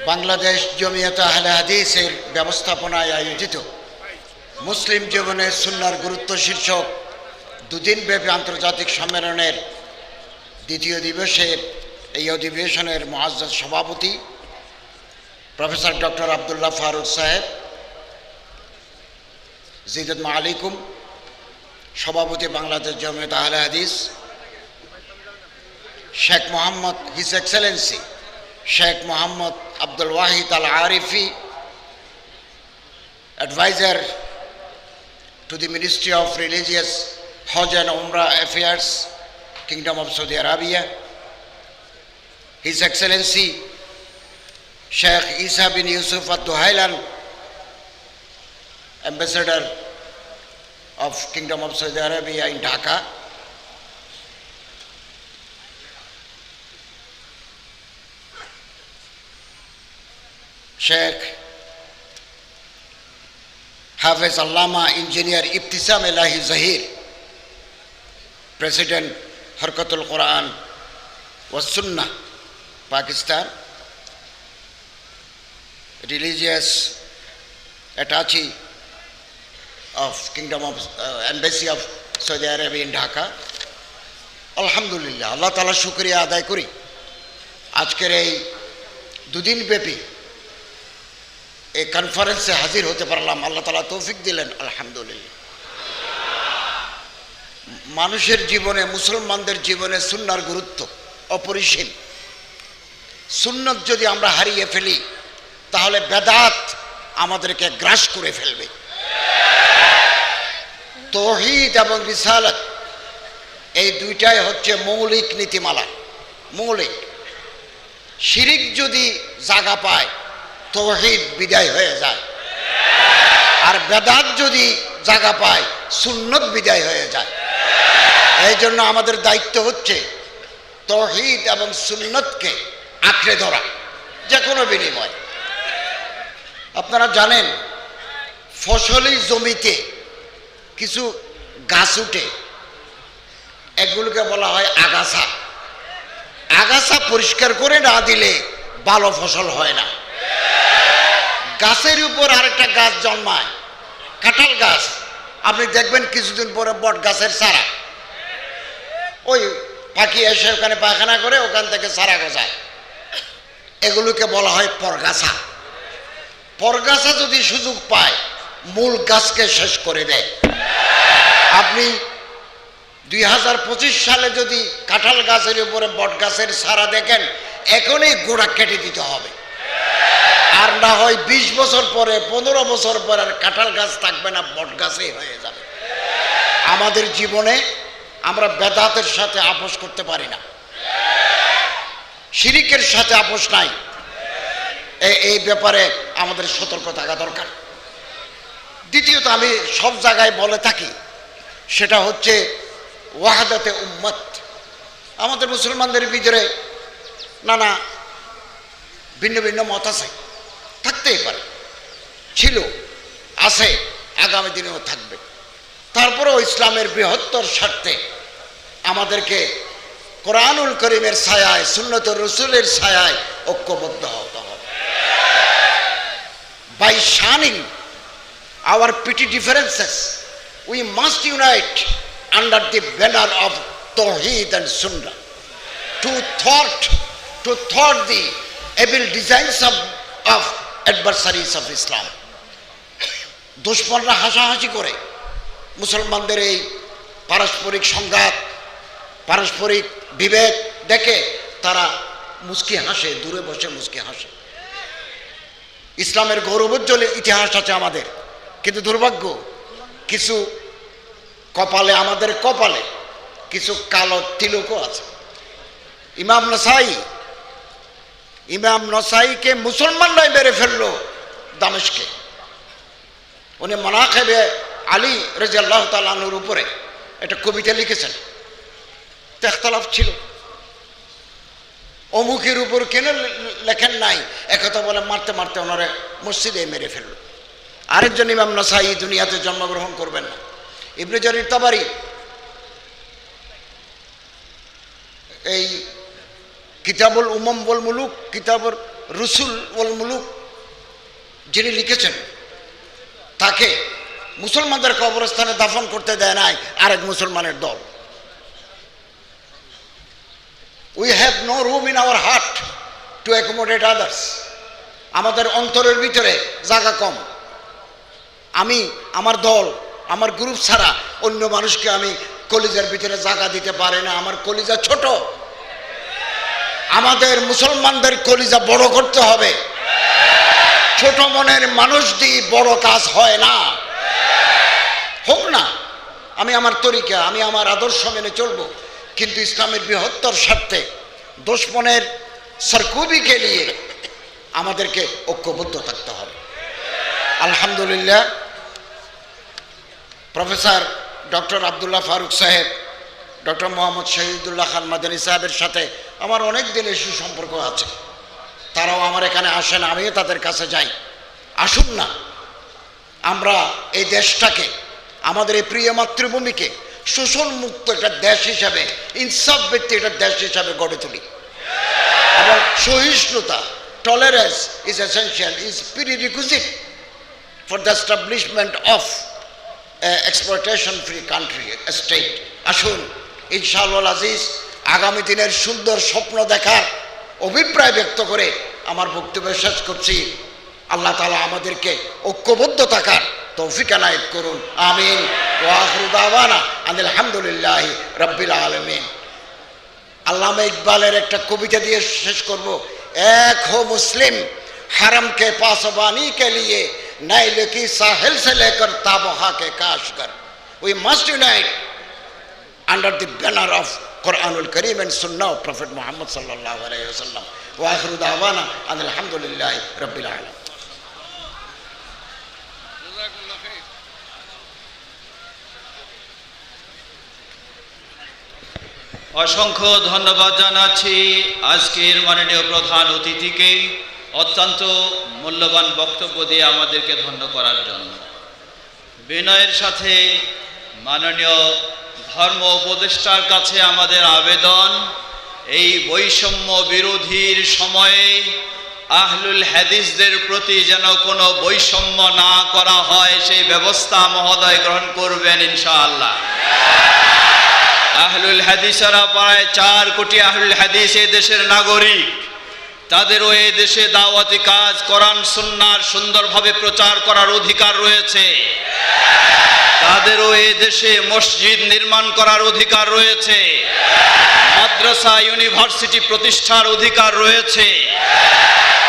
বাংলাদেশ জমিয়ত আহলে হাদিসের ব্যবস্থাপনায় আয়োজিত মুসলিম জীবনে সুন্নাহর গুরুত্ব শীর্ষক দুদিনব্যাপী আন্তর্জাতিক সম্মেলনের দ্বিতীয় দিবসের এই অধিবেশনের মুআজ্জাজ সভাপতি প্রফেসর ডক্টর আব্দুল্লাহ ফারুক সাহেব, জিদাত আলাইকুম, সভাপতি বাংলাদেশ জমিয়ত আহলে হাদিস, Sheikh Mohammad his Excellency Sheikh Mohammad Abdul Wahid Al Arifi, advisor to the Ministry of Religious Hajj and Umrah Affairs, Kingdom of Saudi Arabia, His Excellency Sheikh Isa bin Yusuf Al-Duhailan, Ambassador of Kingdom of Saudi Arabia in Dhaka, Sheikh Hafiz Allama Engineer Ibtisam Elahi Zahir, President Harkatul Quran was Sunnah, Pakistan, religious attaché of Kingdom of Embassy of Saudi Arabia in Dhaka. Alhamdulillah, Allah Ta'ala শুকরিয়া আদায় করি আজকের এই দুদিন ব্যাপী এই কনফারেন্সে হাজির হতে পারলাম। আল্লাহ তাআলা তৌফিক দিলেন, আলহামদুলিল্লাহ। মানুষের জীবনে, মুসলমানদের জীবনে সুন্নাহর গুরুত্ব অপরিসীম। সুন্নাত যদি আমরা হারিয়ে ফেলি তাহলে বেদাত আমাদেরকে গ্রাস করে ফেলবে। তাওহীদ এবং রিসালাত এই দুইটাই হচ্ছে মৌলিক নীতিমালা, মৌলিক। শিরিক যদি জায়গা পায় তাওহীদ বিদায় হয়ে যায়, আর বেদাত যদি জায়গা পায় সুন্নত বিদায় হয়ে যায়। এই জন্য আমাদের দায়িত্ব হচ্ছে তাওহীদ এবং সুন্নতকে আঁকড়ে ধরা যে কোনো বিনিময়। আপনারা জানেন ফসলি জমিতে কিছু গাছ উঠে, এগুলোকে বলা হয় আগাছা। আগাছা পরিষ্কার করে না দিলে ভালো ফসল হয় না। গাছের উপর আরেকটা গাছ জন্মায়, কাঁঠাল গাছ। আপনি দেখবেন কিছুদিন পরে বট গাছের চারা, ওই পাখি এসে ওখানে পায়খানা করে ওখান থেকে চারা গজায়। এগুলোকে বলা হয় পরগাছা। পরগাছা যদি সুযোগ পায় মূল গাছকে শেষ করে দেয়। আপনি 2025 সালে যদি কাঁঠাল গাছের উপরে বট গাছের চারা দেখেন, এখনই গোড়া কেটে দিতে হবে, আর না হয় 20 বছর পরে, 15 বছর পরে আর কাঁঠাল গাছ থাকবে না, বট গাছই হয়ে যাবে। আমাদের জীবনে আমরা বেদাতের সাথে আপোষ করতে পারি না, শিরিকের সাথে আপোষ নাই। এই ব্যাপারে আমাদের সতর্ক থাকা দরকার। দ্বিতীয়ত, আমি সব জায়গায় বলে থাকি, সেটা হচ্ছে ওয়াহাদাতে উম্মত। আমাদের মুসলমানদের ভিতরে নানা ভিন্ন ভিন্ন মত আছে, থাকতেই পারে, ছিল, আছে, আগামী দিনেও থাকবে। তারপরেও ইসলামের বৃহত্তর স্বার্থে আমাদেরকে কোরআনুল করিমের ছায়ায়, সুন্নতুর রাসূলের ছায়ায় ঐক্যবদ্ধ হতে হবে। By shunning our petty differences, we must unite under the banner of Tawheed and Sunnah to thwart the evil designs of adversaries of Islam. দুশমনরা হাসাহাসি করে মুসলমানদের এই পারস্পরিক সংঘাত, পারস্পরিক বিভেদ দেখে তারা মুচকি হাসে, দূরে বসে মুচকি হাসে। ইসলামের গৌরবোজ্জ্বল ইতিহাস আছে আমাদের, কিন্তু দুর্ভাগ্য কিছু কপালে, আমাদের কপালে কিছু কালো তিলকও আছে। ইমাম নসাইকে মুসলমানরাই মেরে ফেললো দামেস্কে। উনি মানাকিবে আলী রাদিয়াল্লাহু তাআলা আনহুর উপরে একটা কবিতা লিখেছেন। ইখতিলাফ ছিল, অমুকের উপর কেন লেখেন নাই, একথা বলে মারতে মারতে ওনারে মসজিদে মেরে ফেললো। আরেকজন ইমাম নসাই দুনিয়াতে জন্মগ্রহণ করবেন না, ইবনে জারির তাবারি এই কিতাবুল উমাম ওয়াল মুলুক, কিতাবুল রুসুল ওয়াল মুলুক যিনি লিখেছেন, তাকে মুসলমানদের কবরস্থানে দাফন করতে দেয় নাই আরেক মুসলমানের দল। We have no room in our heart to accommodate others. আমাদের অন্তরের ভিতরে জায়গা কম। আমি আমার দল, আমার গ্রুপ ছাড়া অন্য মানুষকে আমি কলিজার ভিতরে জায়গা দিতে পারি না। আমার কলিজা ছোট। আমাদের মুসলমানদের কলিজা বড় করতে হবে। ছোট মনের মানুষ দিয়ে বড় কাজ হয় না। হোক না, আমি আমার তরিকা, আমি আমার আদর্শ মেনে চলবো, কিন্তু ইসলামের বৃহত্তর স্বার্থে দুশমনের সরকুবিকে নিয়ে আমাদেরকে ঐক্যবদ্ধ থাকতে হবে। আলহামদুলিল্লাহ, প্রফেসর ডক্টর আবদুল্লাহ ফারুক সাহেব, ডক্টর মোহাম্মদ শহীদুল্লাহ খান মাদানী সাহেবের সাথে আমার অনেক দিনের সুসম্পর্ক আছে। তারাও আমার এখানে আসেন, আমিও তাদের কাছে যাই। আসুন না, আমরা এই দেশটাকে, আমাদের এই প্রিয় মাতৃভূমিকে শোষণ মুক্ত একটা দেশ হিসাবে, ইনসাফ ভিত্তিক একটা দেশ হিসাবে গড়ে তুলি। এবং সহিষ্ণুতা, tolerance is essential, is prerequisite for the establishment of exploitation free country state. আসুন ইনশাআল্লাহ আজিজ, আগামী দিনের সুন্দর স্বপ্ন দেখার অভিপ্রায় ব্যক্ত করে আমার বক্তব্য শেষ করছি। আল্লাহ তাআলা আমাদেরকে ঐক্যবদ্ধ থাকার তৌফিক এনায়েত করুন। আমিন। ওয়া আখিরু দাওয়ানা আনিল হামদুলিল্লাহি রাব্বিল আলামিন। আল্লামা ইকবালের একটা কবিতা দিয়ে শেষ করব। এক হো মুসলিম हरम के पासबानी के लिए नाइल की साहिल से लेकर ताबहा के Kashgar. We must unite under the banner of Quranul Kareem and Sunnah of Prophet Muhammad sallallahu alaihi wasallam. Wa akhiru da'wana alhamdulillahi rabbil alamin. অসংখ্য ধন্যবাদ জানাচ্ছি আজকের মাননীয় প্রধান অতিথিকে অত্যন্ত মূল্যবান বক্তব্য দিয়ে আমাদেরকে ধন্য করার জন্য। বিনয়ের সাথে মাননীয় ধর্ম উপদেষ্টার কাছে আমাদের আবেদন, এই বৈষম্য বিরোধীর সময়ে আহলুল হাদিসদের প্রতি যেন কোনো বৈষম্য না করা হয়, সেই ব্যবস্থা মহোদয় গ্রহণ করবেন ইনশাআল্লাহ। আহলুল হাদিসরা প্রায় 4 কোটি আহলুল হাদিস এই দেশের নাগরিক। তাদেরও এই দেশে দাওয়াতি কাজ, কোরআন সুন্নাহর সুন্দরভাবে প্রচার করার অধিকার রয়েছে। তাদেরও এই দেশে মসজিদ নির্মাণ করার অধিকার রয়েছে, মাদ্রাসা ইউনিভার্সিটি প্রতিষ্ঠার অধিকার রয়েছে।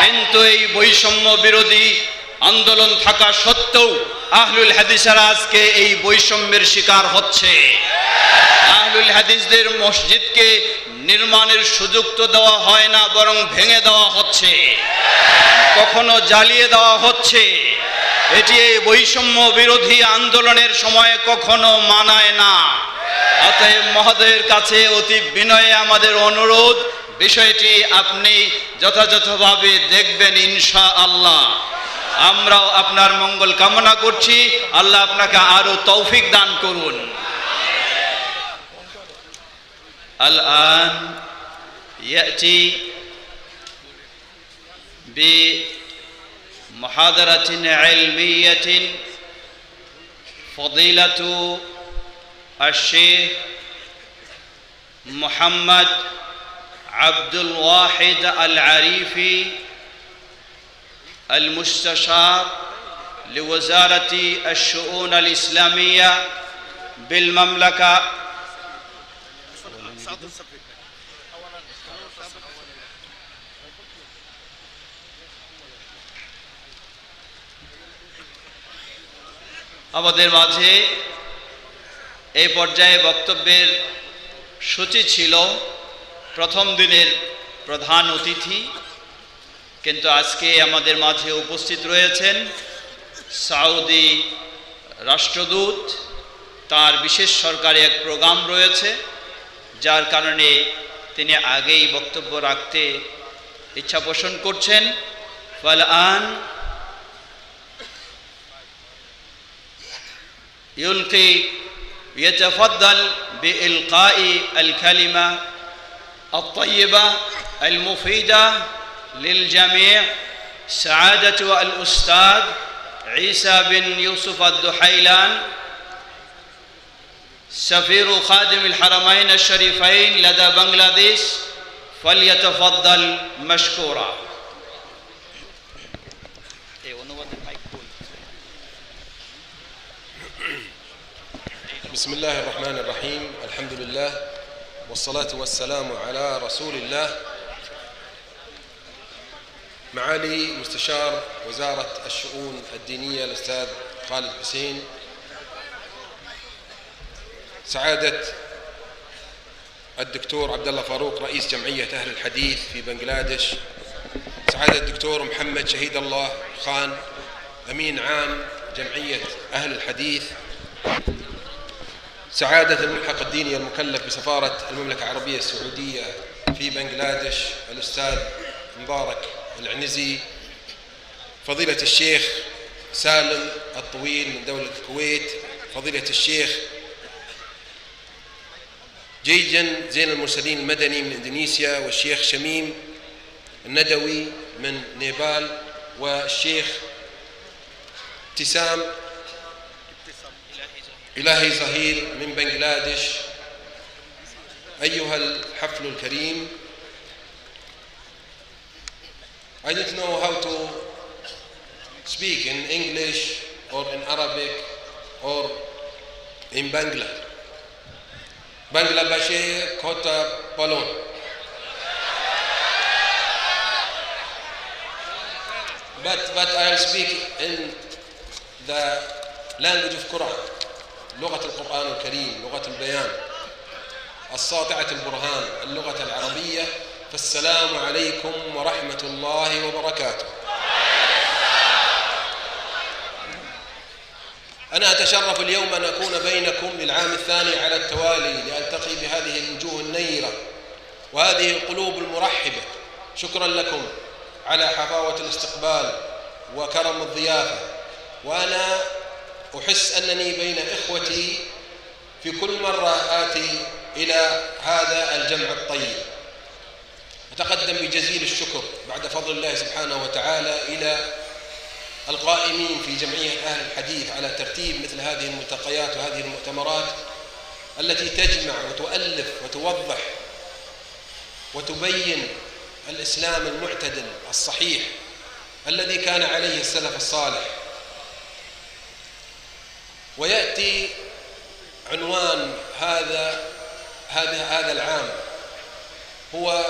কিন্তু এই বৈষম্য বিরোধী আন্দোলন থাকা সত্ত্বেও আহলুল হাদিসরা আজকে এই বৈষম্যের শিকার হচ্ছে। আহলুল হাদিসদের মসজিদকে নির্মাণের সুযোগ তো দেওয়া হয় না, বরং ভেঙে দেওয়া হচ্ছে, কখনো জ্বালিয়ে দেওয়া হচ্ছে। এটি এই বৈষম্য বিরোধী আন্দোলনের সময় কখনো মানায় না। অতএব মহোদয়ের কাছে অতি বিনয়ে আমাদের অনুরোধ, বিষয়টি আপনি যথাযথভাবে দেখবেন ইনশাআল্লাহ। আমরাও আপনার মঙ্গল কামনা করছি। আল্লাহ আপনাকে আরো তৌফিক দান করুন। الآن يأتي بمحاضرة علمية فضيلة الشيخ محمد عبد الواحد العريفي المستشار لوزارة الشؤون الإسلامية بالمملكة আমাদের মাঝে এই পর্যায়ে বক্তব্যের সূচি ছিল প্রথম দিনের প্রধান অতিথি, কিন্তু আজকে আমাদের মাঝে উপস্থিত রয়েছেন সৌদি রাষ্ট্রদূত। তার বিশেষ সরকারি এক প্রোগ্রাম রয়েছে, যার কারণে তিনি আগেই বক্তব্য রাখতে ইচ্ছা পোষণ করছেন। ফালআন يلقي يتفضل بإلقاء الكلمة الطيبة المفيدة للجميع سعادة الأستاذ عيسى بن يوسف الدحيلان سفير خادم الحرمين الشريفين لدى بنغلاديش فليتفضل مشكورا. بسم الله الرحمن الرحيم. الحمد لله والصلاة والسلام على رسول الله. معالي مستشار وزارة الشؤون الدينية الأستاذ خالد حسين، سعادة الدكتور عبد الله فاروق رئيس جمعية أهل الحديث في بنغلاديش، سعادة الدكتور محمد شهيد الله خان أمين عام جمعية أهل الحديث، سعادة الملحق الديني المكلف بسفارة المملكة العربية السعودية في بنغلاديش الأستاذ مبارك العنزي، فضيلة الشيخ سالم الطويل من دولة الكويت، فضيلة الشيخ جيجن زين المرسلين المدني من إندونيسيا، والشيخ شميم الندوي من نيبال، والشيخ ابتسام إلهي زهير من بنغلاديش. أيها الحفل الكريم، I don't know how to speak in English or in Arabic or in Bangla. Bangladeshi kota balon. But I'll speak in the language of Quran. لغة القرآن الكريم، لغة البيان الساطعة البرهان، اللغة العربية. فالسلام عليكم ورحمة الله وبركاته. أنا أتشرف اليوم أن أكون بينكم للعام الثاني على التوالي لألتقي بهذه الوجوه النيرة وهذه القلوب المرحبة. شكرا لكم على حفاوة الاستقبال وكرم الضيافة، وأنا أحس أنني بين إخوتي في كل مرة آتي إلى هذا الجمع الطيب. أتقدم بجزيل الشكر بعد فضل الله سبحانه وتعالى إلى القائمين في جمعية أهل الحديث على ترتيب مثل هذه الملتقيات وهذه المؤتمرات التي تجمع وتؤلف وتوضح وتبين الإسلام المعتدل الصحيح الذي كان عليه السلف الصالح. ويأتي عنوان هذا العام هو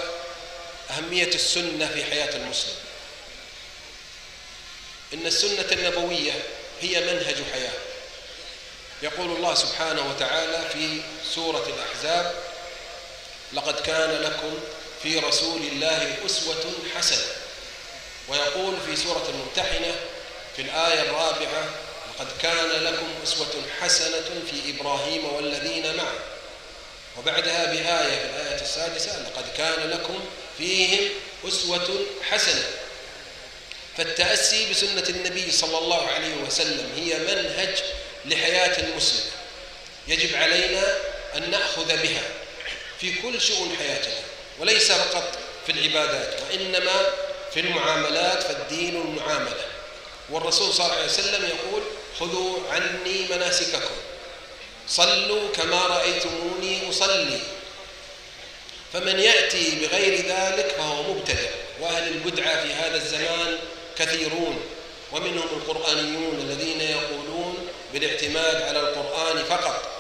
أهمية السنة في حياة المسلم. إن السنة النبوية هي منهج حياة. يقول الله سبحانه وتعالى في سورة الأحزاب: لقد كان لكم في رسول الله أسوة حسنة. ويقول في سورة الممتحنة في الآية 4: لقد كان لكم أسوة حسنة في إبراهيم والذين معه. وبعدها بآية في الآية 6: لقد كان لكم فيهم أسوة حسنة. فالتأسي بسنة النبي صلى الله عليه وسلم هي منهج لحياة المسلم، يجب علينا أن نأخذ بها في كل شؤون حياتنا، وليس فقط في العبادات وإنما في المعاملات، فالدين المعاملة. والرسول صلى الله عليه وسلم يقول: خذوا عني مناسككم، صلوا كما رأيتموني أصلي. فمن يأتي بغير ذلك فهو مبتدع، وأهل البدعة في هذا الزمان كثيرون، ومنهم القرآنيون الذين يقولون بالاعتماد على القرآن فقط،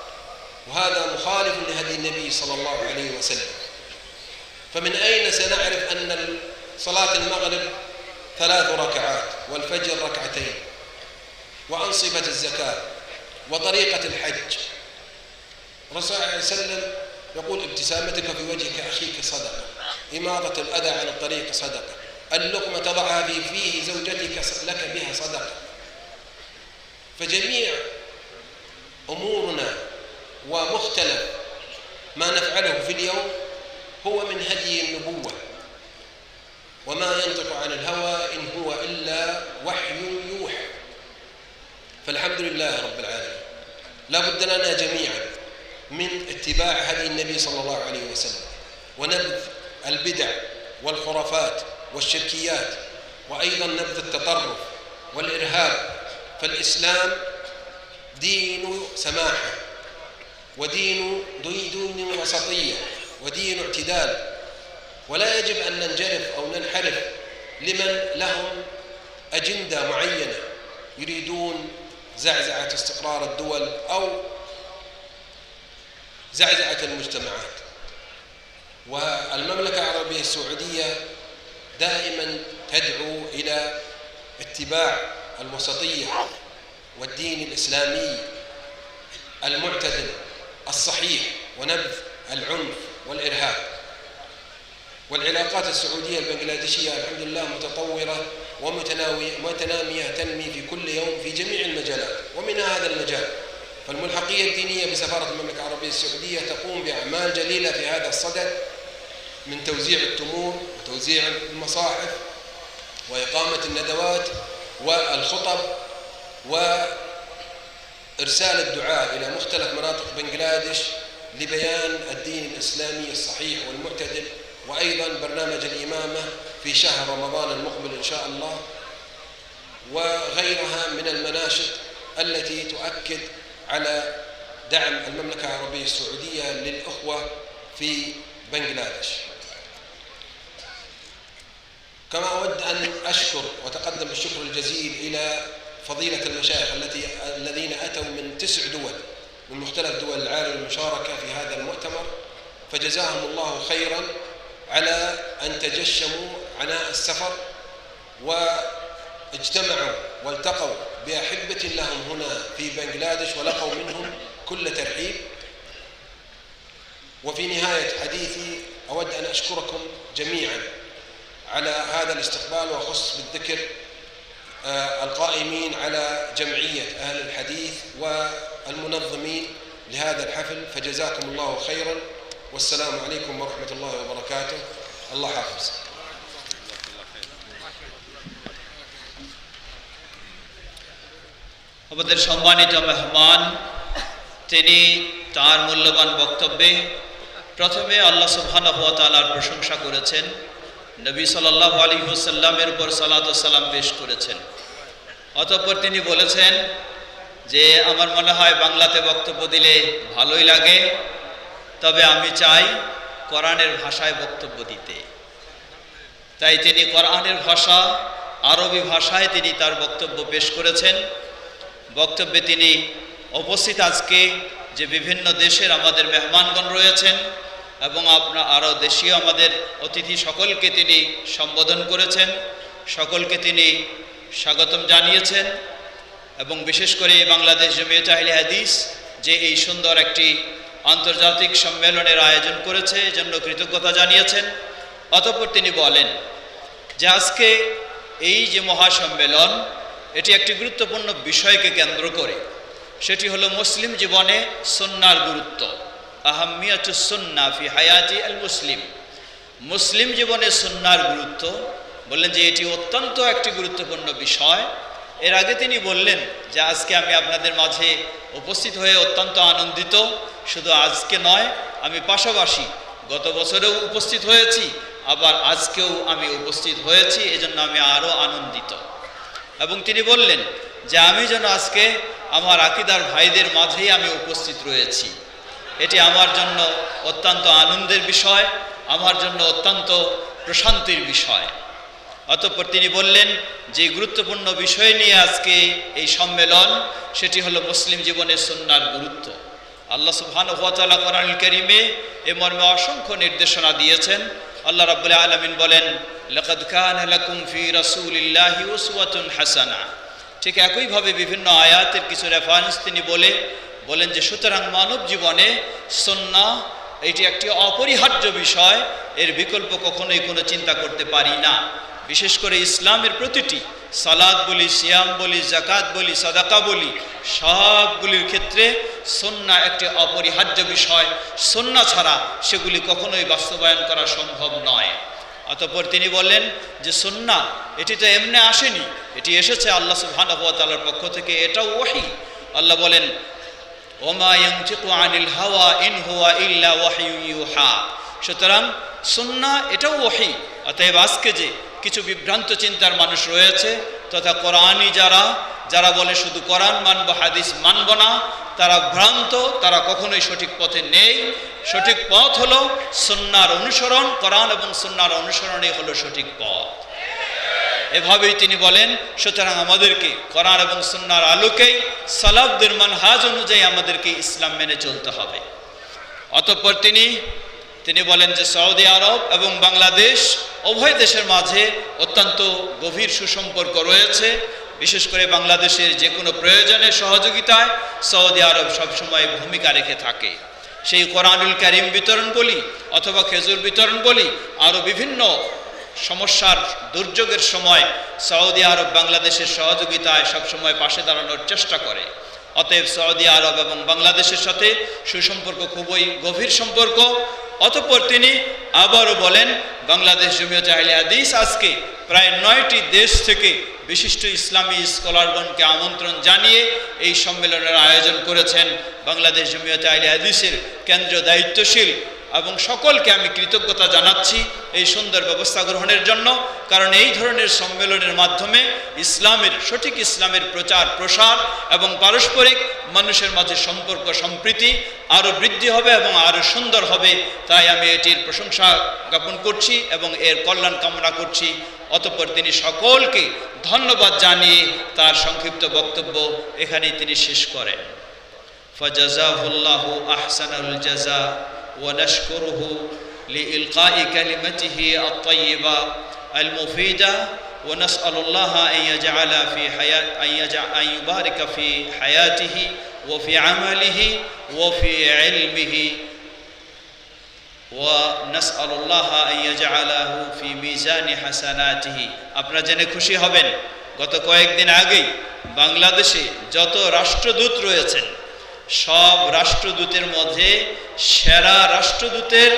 وهذا مخالف لهدي النبي صلى الله عليه وسلم. فمن أين سنعرف أن صلاة المغرب 3 ركعات والفجر 2 ركعتين، وعن صفة الزكاة وطريقة الحج؟ الرسول صلى الله عليه وسلم يقول: ابتسامتك في وجهك أخيك صدقة، إماطة الأذى عن الطريق صدقة، اللقمة تضعها في فيه زوجتك لك بها صدقة. فجميع أمورنا ومختلف ما نفعله في اليوم هو من هدي النبوة، وما ينطق عن الهوى إن هو إلا وحي يوحى. فالحمد لله رب العالمين. لا بد لنا جميعا من اتباع هدي النبي صلى الله عليه وسلم، ونبذ البدع والخرافات والشركيات، وأيضا نبذ التطرف والإرهاب. فالإسلام دين سماحة، ودين وسطية، ودين اعتدال، ولا يجب أن ننجرف أو ننحرف لمن لهم أجندة معينة يريدون زعزعة استقرار الدول أو زعزعة المجتمعات. والمملكة العربية السعودية دائما تدعو إلى اتباع الوسطية والدين الإسلامي المعتدل الصحيح، ونبذ العنف والإرهاب. والعلاقات السعودية البنغلاديشية الحمد لله متطورة ومتنامية، تنمي في كل يوم في جميع المجالات، ومن هذا المجال فالملحقية الدينية بسفارة المملكة العربية السعودية تقوم بأعمال جليلة في هذا الصدد، من توزيع التمور وتوزيع المصاحف وإقامة الندوات والخطب وإرسال الدعاء إلى مختلف مناطق بنغلاديش لبيان الدين الإسلامي الصحيح والمعتدل، وأيضا برنامج الإمامة في شهر رمضان المقبل إن شاء الله، وغيرها من المناشط التي تؤكد على دعم المملكة العربية السعودية للأخوة في بنغلاديش. كما أود أن أشكر وأتقدم بالشكر الجزيل إلى فضيلة المشايخ الذين أتوا من 9 دول من مختلف دول العالم المشاركة في هذا المؤتمر، فجزاهم الله خيرا على أن تجشموا عناء السفر واجتمعوا والتقوا بأحبة لهم هنا في بنغلاديش ولقوا منهم كل ترحيب. وفي نهاية حديثي أود أن أشكركم جميعا على هذا الاستقبال، وأخص بالذكر القائمين على جمعية أهل الحديث والمنظمين لهذا الحفل، فجزاكم الله خيرا، والسلام عليكم ورحمة الله وبركاته. الله حافظ. আমাদের সম্মানিত মেহমান, তিনি তার মূল্যবান বক্তব্যে প্রথমে আল্লাহ সুবহানাহু ওয়া তাআলার প্রশংসা করেছেন, নবী সাল্লাল্লাহু আলাইহি ওয়াসাল্লামের উপর সালাত ও সালাম পেশ করেছেন। অতঃপর তিনি বলেছেন যে আমার মনে হয় বাংলাতে বক্তব্য দিলে ভালোই লাগে, তবে আমি চাই কোরআনের ভাষায় বক্তব্য দিতে। তাই তিনি কোরআনের ভাষা আরবি ভাষায় তিনি তার বক্তব্য পেশ করেছেন। বক্তব্যে তিনি উপস্থিত আজকে যে বিভিন্ন দেশের আমাদের মেহমানগণ রয়েছেন এবং আরও দেশীয় আমাদের অতিথি সকলকে তিনি সম্বোধন করেছেন, সকলকে তিনি স্বাগতম জানিয়েছেন এবং বিশেষ করে বাংলাদেশ জমিয়ত আহলে হাদিস যে এই সুন্দর একটি আন্তর্জাতিক সম্মেলনের আয়োজন করেছে এজন্য কৃতজ্ঞতা জানিয়েছেন। অতঃপর তিনি বলেন যে আজকে এই যে মহাসম্মেলন এটি একটি গুরুত্বপূর্ণ বিষয়কে কেন্দ্র করে, সেটি হলো মুসলিম জীবনে সুন্নাহর গুরুত্ব, আহাম্মিয়াতুস সুন্নাহ ফি হায়াতি আল মুসলিম। মুসলিম জীবনে সুন্নাহর গুরুত্ব, বললেন যে এটি অত্যন্ত একটি গুরুত্বপূর্ণ বিষয়। এর আগে তিনি বললেন যে আজকে আমি আপনাদের মাঝে উপস্থিত হয়ে অত্যন্ত আনন্দিত। শুধু আজকে নয়, আমি পাশাপাশি গত বছরেও উপস্থিত হয়েছি, আবার আজকেও আমি উপস্থিত হয়েছি, এজন্য আমি আরও আনন্দিত। এবং তিনি বললেন যে আমি যেন আজকে আমার আকীদার ভাইদের মাঝেই আমি উপস্থিত রয়েছি, এটি আমার জন্য অত্যন্ত আনন্দের বিষয়, আমার জন্য অত্যন্ত প্রশান্তির বিষয়। অতঃপর তিনি বললেন যে গুরুত্বপূর্ণ বিষয় নিয়ে আজকে এই সম্মেলন, সেটি হলো মুসলিম জীবনের সুন্নাহর গুরুত্ব। আল্লাহ সুবহানাহু ওয়া তাআলা কোরআনুল কারীমে এ মর্মে অসংখ্য নির্দেশনা দিয়েছেন। আল্লাহ রাব্বুল আলামিন বলেন, লাকাদ কানা লাকুম ফি রাসূলিল্লাহি উসওয়াতুন হাসানাহ। ঠিক একইভাবে বিভিন্ন আয়াতের কিছু রেফারেন্স তিনি বলেন যে সুতরাং মানব জীবনে সুন্নাহ এটি একটি অপরিহার্য বিষয়, এর বিকল্প কখনোই কোনো চিন্তা করতে পারি না। বিশেষ করে ইসলামের প্রতিটি সালাত বলি, সিয়াম বলি, যাকাত বলি, সাদাকা বলি, সবগুলির ক্ষেত্রে সুন্নাহ একটি অপরিহার্য বিষয়। সুন্নাহ ছাড়া সেগুলি কখনোই বাস্তবায়ন করা সম্ভব নয়। অতঃপর তিনি বলেন যে সুন্নাহ এটি তো এমনি আসেনি, এটি এসেছে আল্লাহ সুবহানাহু ওয়া তাআলার পক্ষ থেকে, এটাও ওহী। আল্লাহ বলেন, ওমা ইয়ানতিকু আনিল হাওয়া ইন হুয়া ইল্লা ওয়াহয়ুন ইউহা। সুতরাং সুন্নাহ এটাও ওহী। অতএব আজকে যে কিছু বিভ্রান্ত চিন্তার মানুষ রয়েছে, তথা কোরআনই যারা বলে শুধু কোরআন মানব, হাদিস মানব না, তারা ভ্রান্ত, তারা কখনোই সঠিক পথে নেই। সঠিক পথ হলো সুন্নাহর অনুসরণ, কোরআন এবং সুন্নাহর অনুসরণই হলো সঠিক পথ। এভাবেই তিনি বলেন, সুতরাং আমাদেরকে কোরআন এবং সুন্নাহর আলোকেই সালাফদের মানহাজ অনুযায়ী আমাদেরকে ইসলাম মেনে চলতে হবে। অতঃপর তিনি বলেন যে সৌদি আরব এবং বাংলাদেশ উভয় দেশের মাঝে অত্যন্ত গভীর সুসম্পর্ক রয়েছে। বিশেষ করে বাংলাদেশের যে কোনো প্রয়োজনে সহযোগিতায় সৌদি আরব সবসময় ভূমিকা রেখে থাকে। সেই কোরআনুল কারীম বিতরণ বলি অথবা খেজুর বিতরণ বলি, আরও বিভিন্ন সমস্যার দুর্যোগের সময় সৌদি আরব বাংলাদেশের সহযোগিতায় সবসময় পাশে দাঁড়ানোর চেষ্টা করে। অতএব সৌদি আরব এবং বাংলাদেশের সাথে সুসম্পর্ক খুবই গভীর সম্পর্ক। অতঃপর তিনি আবারও বলেন, বাংলাদেশ জমিয়তে আহলে হাদিস আজকে প্রায় 9টি দেশ থেকে বিশিষ্ট ইসলামী স্কলারগণকে আমন্ত্রণ জানিয়ে এই সম্মেলনের আয়োজন করেছেন। বাংলাদেশ জমিয়তে আহলে হাদিসের কেন্দ্রীয় দায়িত্বশীল এবং সকলকে আমি কৃতজ্ঞতা জানাচ্ছি এই সুন্দর ব্যবস্থা গ্রহণের জন্য। কারণ এই ধরনের সম্মেলনের মাধ্যমে সঠিক ইসলামের প্রচার প্রসার এবং পারস্পরিক মানুষের মাঝে সম্পর্ক সম্প্রীতি আরও বৃদ্ধি হবে এবং আরও সুন্দর হবে। তাই আমি এটির প্রশংসা জ্ঞাপন করছি এবং এর কল্যাণ কামনা করছি। অতঃপর তিনি সকলকে ধন্যবাদ জানিয়ে তার সংক্ষিপ্ত বক্তব্য এখানেই তিনি শেষ করেন। ফাজাযাহুল্লাহু আহসানাল জাযা ونشكره لإلقاء كلمته الطيبة المفيدة ونسأل الله أن يبارك في حياته وفي عمله وفي علمه ونسأل الله أن يجعله في ميزان حسناته। আপনারা জেনে খুশি হবেন, গত কয়েকদিন আগেই বাংলাদেশে যত রাষ্ট্রদূত রয়েছেন সব রাষ্ট্রদূতের মধ্যে সেরা রাষ্ট্রদূতের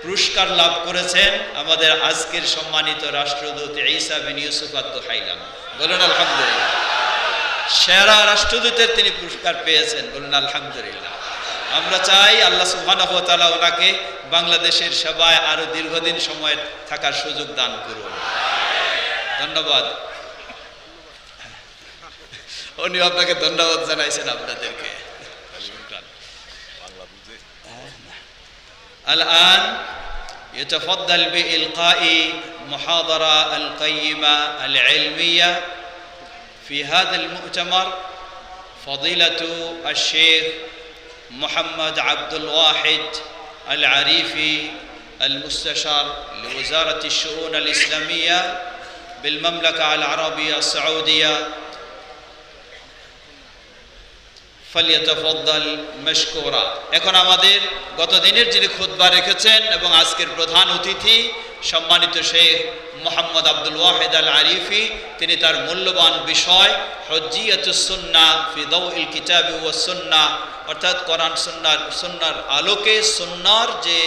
পুরস্কার লাভ করেছেন আমাদের আজকের সম্মানিত রাষ্ট্রদূত ঈসা বিন ইউসুফ আত-তুহাইলাম। বলুন আলহামদুলিল্লাহ। সেরা রাষ্ট্রদূতের তিনি পুরস্কার পেয়েছেন, বলুন আলহামদুলিল্লাহ। আমরা চাই আল্লাহ সুবহানাহু ওয়া তাআলা ওনাকে বাংলাদেশের সেবায় আরো দীর্ঘদিন সময় থাকার সুযোগ দান করুন। ধন্যবাদ। উনি আপনাকে ধন্যবাদ জানাইছেন আপনাদেরকে। الآن يتفضل بإلقاء محاضرة القيمة العلمية في هذا المؤتمر فضيلة الشيخ محمد عبد الواحد العريفي المستشار لوزارة الشؤون الإسلامية بالمملكة العربية السعودية ফালিয়াতাফাদ্দাল মাশকুরা। এখন আমাদের গত দিনের যিনি খুতবা রেখেছেন এবং আজকের প্রধান অতিথি সম্মানিত শেখ মোহাম্মদ আব্দুল ওয়াহিদ আল আরিফি, তিনি তার মূল্যবান বিষয় হুজ্জিয়াতুস সুন্নাহ ফি দাওইল কিতাবি ওয়াস সুন্নাহ, অর্থাৎ কোরআন সুন্নাহর আলোকে সুন্নাহর যে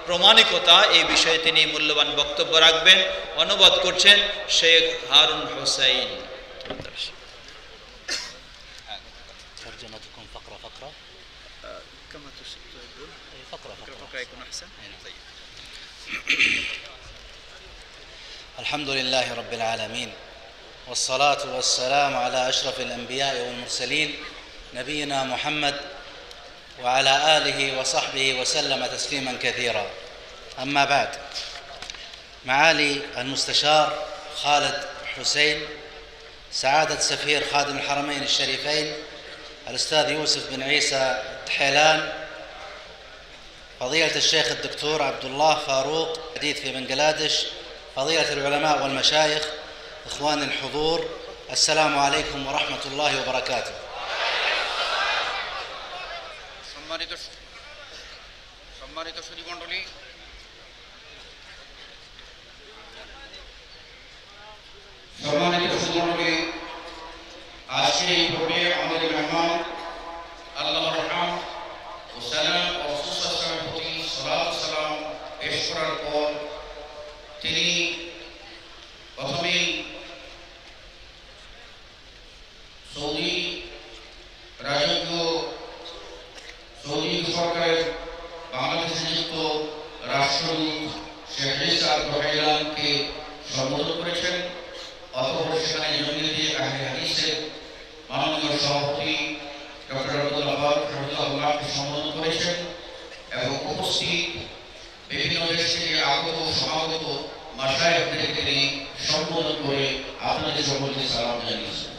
প্রমাণিকতা, এই বিষয়ে তিনি মূল্যবান বক্তব্য রাখবেন। অনুবাদ করছেন শেখ হারুন হোসাইন। ترجمتكم فقرة كما تحبون. فقرة يكون أحسن. طيب. الحمد لله رب العالمين والصلاة والسلام على أشرف الأنبياء والمرسلين نبينا محمد وعلى آله وصحبه وسلم تسليما كثيرا. أما بعد، معالي المستشار خالد حسين، سعادة سفير خادم الحرمين الشريفين الأستاذ يوسف بن عيسى التحيلان، فضيلة الشيخ الدكتور عبد الله فاروق حديث في بنغلاديش، فضيلة العلماء والمشايخ، إخوان الحضور، السلام عليكم ورحمة الله وبركاته. সম্মানিত সুধীমণ্ডলী, আজকে এই পর্বে আমাদের মেহমান আল্লাহর রহম ও সালাম ও রাসূল সাল্লাল্লাহু আলাইহি ওয়াসাল্লামের প্রতি সালাত সালাম পেশ করার পর তিনি প্রথমেই সৌদি রাজকীয় সৌদি সরকারের বাংলাদেশে নিযুক্ত রাষ্ট্রদূত শেখ ঈসা আত-তুহাইলানকে সম্বোধন করেছেন। সভাপতি ডক্টর আব্দুল্লাহ ফারুক রহমাতুল্লাহকে সম্বোধন করেছেন এবং উপস্থিত বিভিন্ন দেশ থেকে আগত সমাগত মাশায়েখদেরকে তিনি সম্বোধন করে আপনাদের সকলকে সালাম জানিয়েছেন।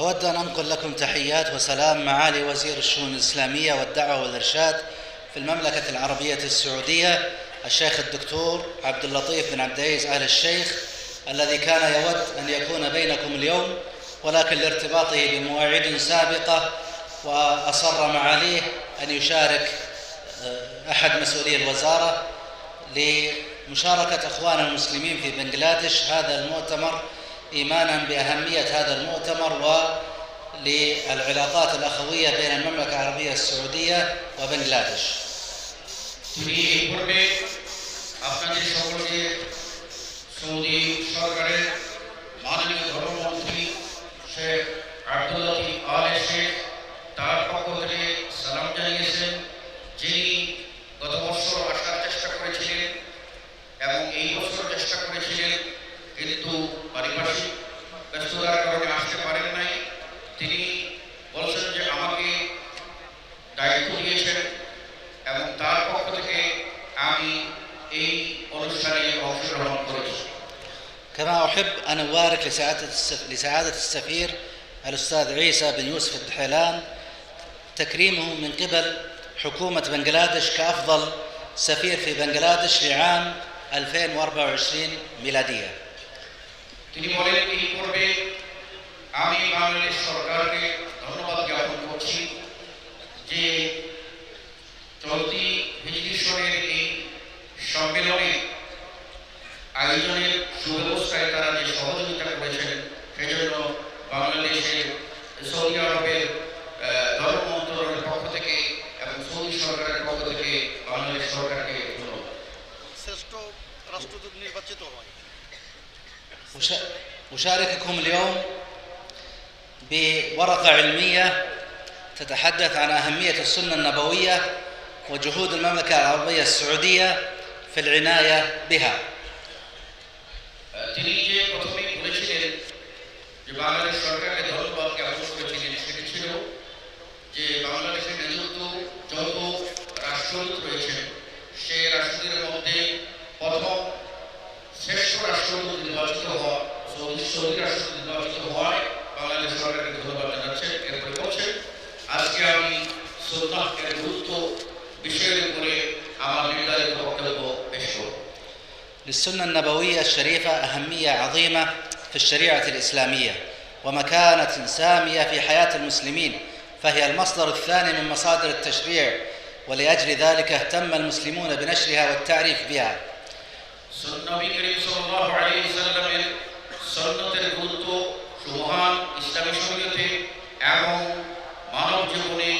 أود أن أنقل لكم تحيات وسلام معالي وزير الشؤون الإسلامية والدعوة والإرشاد في المملكة العربية السعودية الشيخ الدكتور عبد اللطيف بن عبد العزيز آل الشيخ، الذي كان يود أن يكون بينكم اليوم، ولكن لارتباطه بمواعيد سابقة وأصر معاليه أن يشارك أحد مسؤولي الوزارة لمشاركة أخوان المسلمين في بنغلاديش هذا المؤتمر، إيمانا بأهمية هذا المؤتمر وللعلاقات الأخوية بين المملكة العربية السعودية وبنغلاديش. তিনি এই পর্বে আপনাদের সকলকে সৌদি সরকারের মাননীয় ধর্মমন্ত্রী শেখ আব্দুল লতিফ আল শেখ তার পক্ষ থেকে সালাম জানিয়েছেন, যিনি গত বছর আসার চেষ্টা করেছিলেন এবং এই বছর চেষ্টা করেছিলেন কিন্তু পারিপার্শ্বিক ব্যস্ততার কারণে আসতে পারেন নাই। তিনি বলছেন যে আমাকে দায়িত্ব দিয়েছেন এবং তার পক্ষ থেকে আমি এই অনুষ্ঠানে অংশগ্রহণ করেছি। كما أحب أن أبارك لسعادة السفير الأستاذ عيسى بن يوسف الدحيلان تكريمه من قبل حكومة بنغلاديش كأفضل سفير في بنغلاديش لعام 2024 ميلادية. তিনি বলেন এই পর্বে আমি বাংলাদেশ সরকারকে ধন্যবাদ জ্ঞাপন করছি যে চলতি হিজরি সনের এই সম্মেলনে আয়োজনের সুব্যবস্থায় তারা যে সহযোগিতা করেছেন সেজন্য বাংলাদেশের সৌদি আরবের ধর্ম মন্ত্রণালয়ের পক্ষ থেকে এবং সৌদি সরকারের পক্ষ থেকে বাংলাদেশ সরকারকে ধন্যবাদ। শ্রেষ্ঠ রাষ্ট্রদূত নির্বাচিত হয়। أشارككم اليوم بورقة علمية تتحدث عن أهمية السنة النبوية وجهود المملكة العربية السعودية في العناية بها. তিনি যে প্রথমেই বলেছিলেন যে বাংলাদেশ সরকারকে ধন্যবাদ জ্ঞাপন করেছিলেন, সেটি ছিল যে বাংলাদেশের নেতৃত্ব যত রাষ্ট্রদূত রয়েছেন সে রাষ্ট্রদূতের মধ্যে প্রথম শ্রেষ্ঠ রাষ্ট্রদূত নির্বাচিত হওয়া সৌদি রাষ্ট্রদূত নির্বাচিত হওয়ায় বাংলাদেশ সরকারকে ধন্যবাদ জানাচ্ছেন। এরপরে বলছেন আজকে আমি সুন্নাহ এর গুরুত্ব বিষয়ের উপরে আমার নির্ধারিত বক্তব্য পেশ করব। للسنة النبوية الشريفة أهمية عظيمة في الشريعة الإسلامية ومكانة سامية في حياة المسلمين، فهي المصدر الثاني من مصادر التشريع، ولأجل ذلك اهتم المسلمون بنشرها والتعريف بها. নবী করিম সাল্লাল্লাহু আলাইহি ওয়াসাল্লামের সুন্নতের গুরুত্ব সুমহান ইসলামী শরীয়তে এবং মানব জীবনে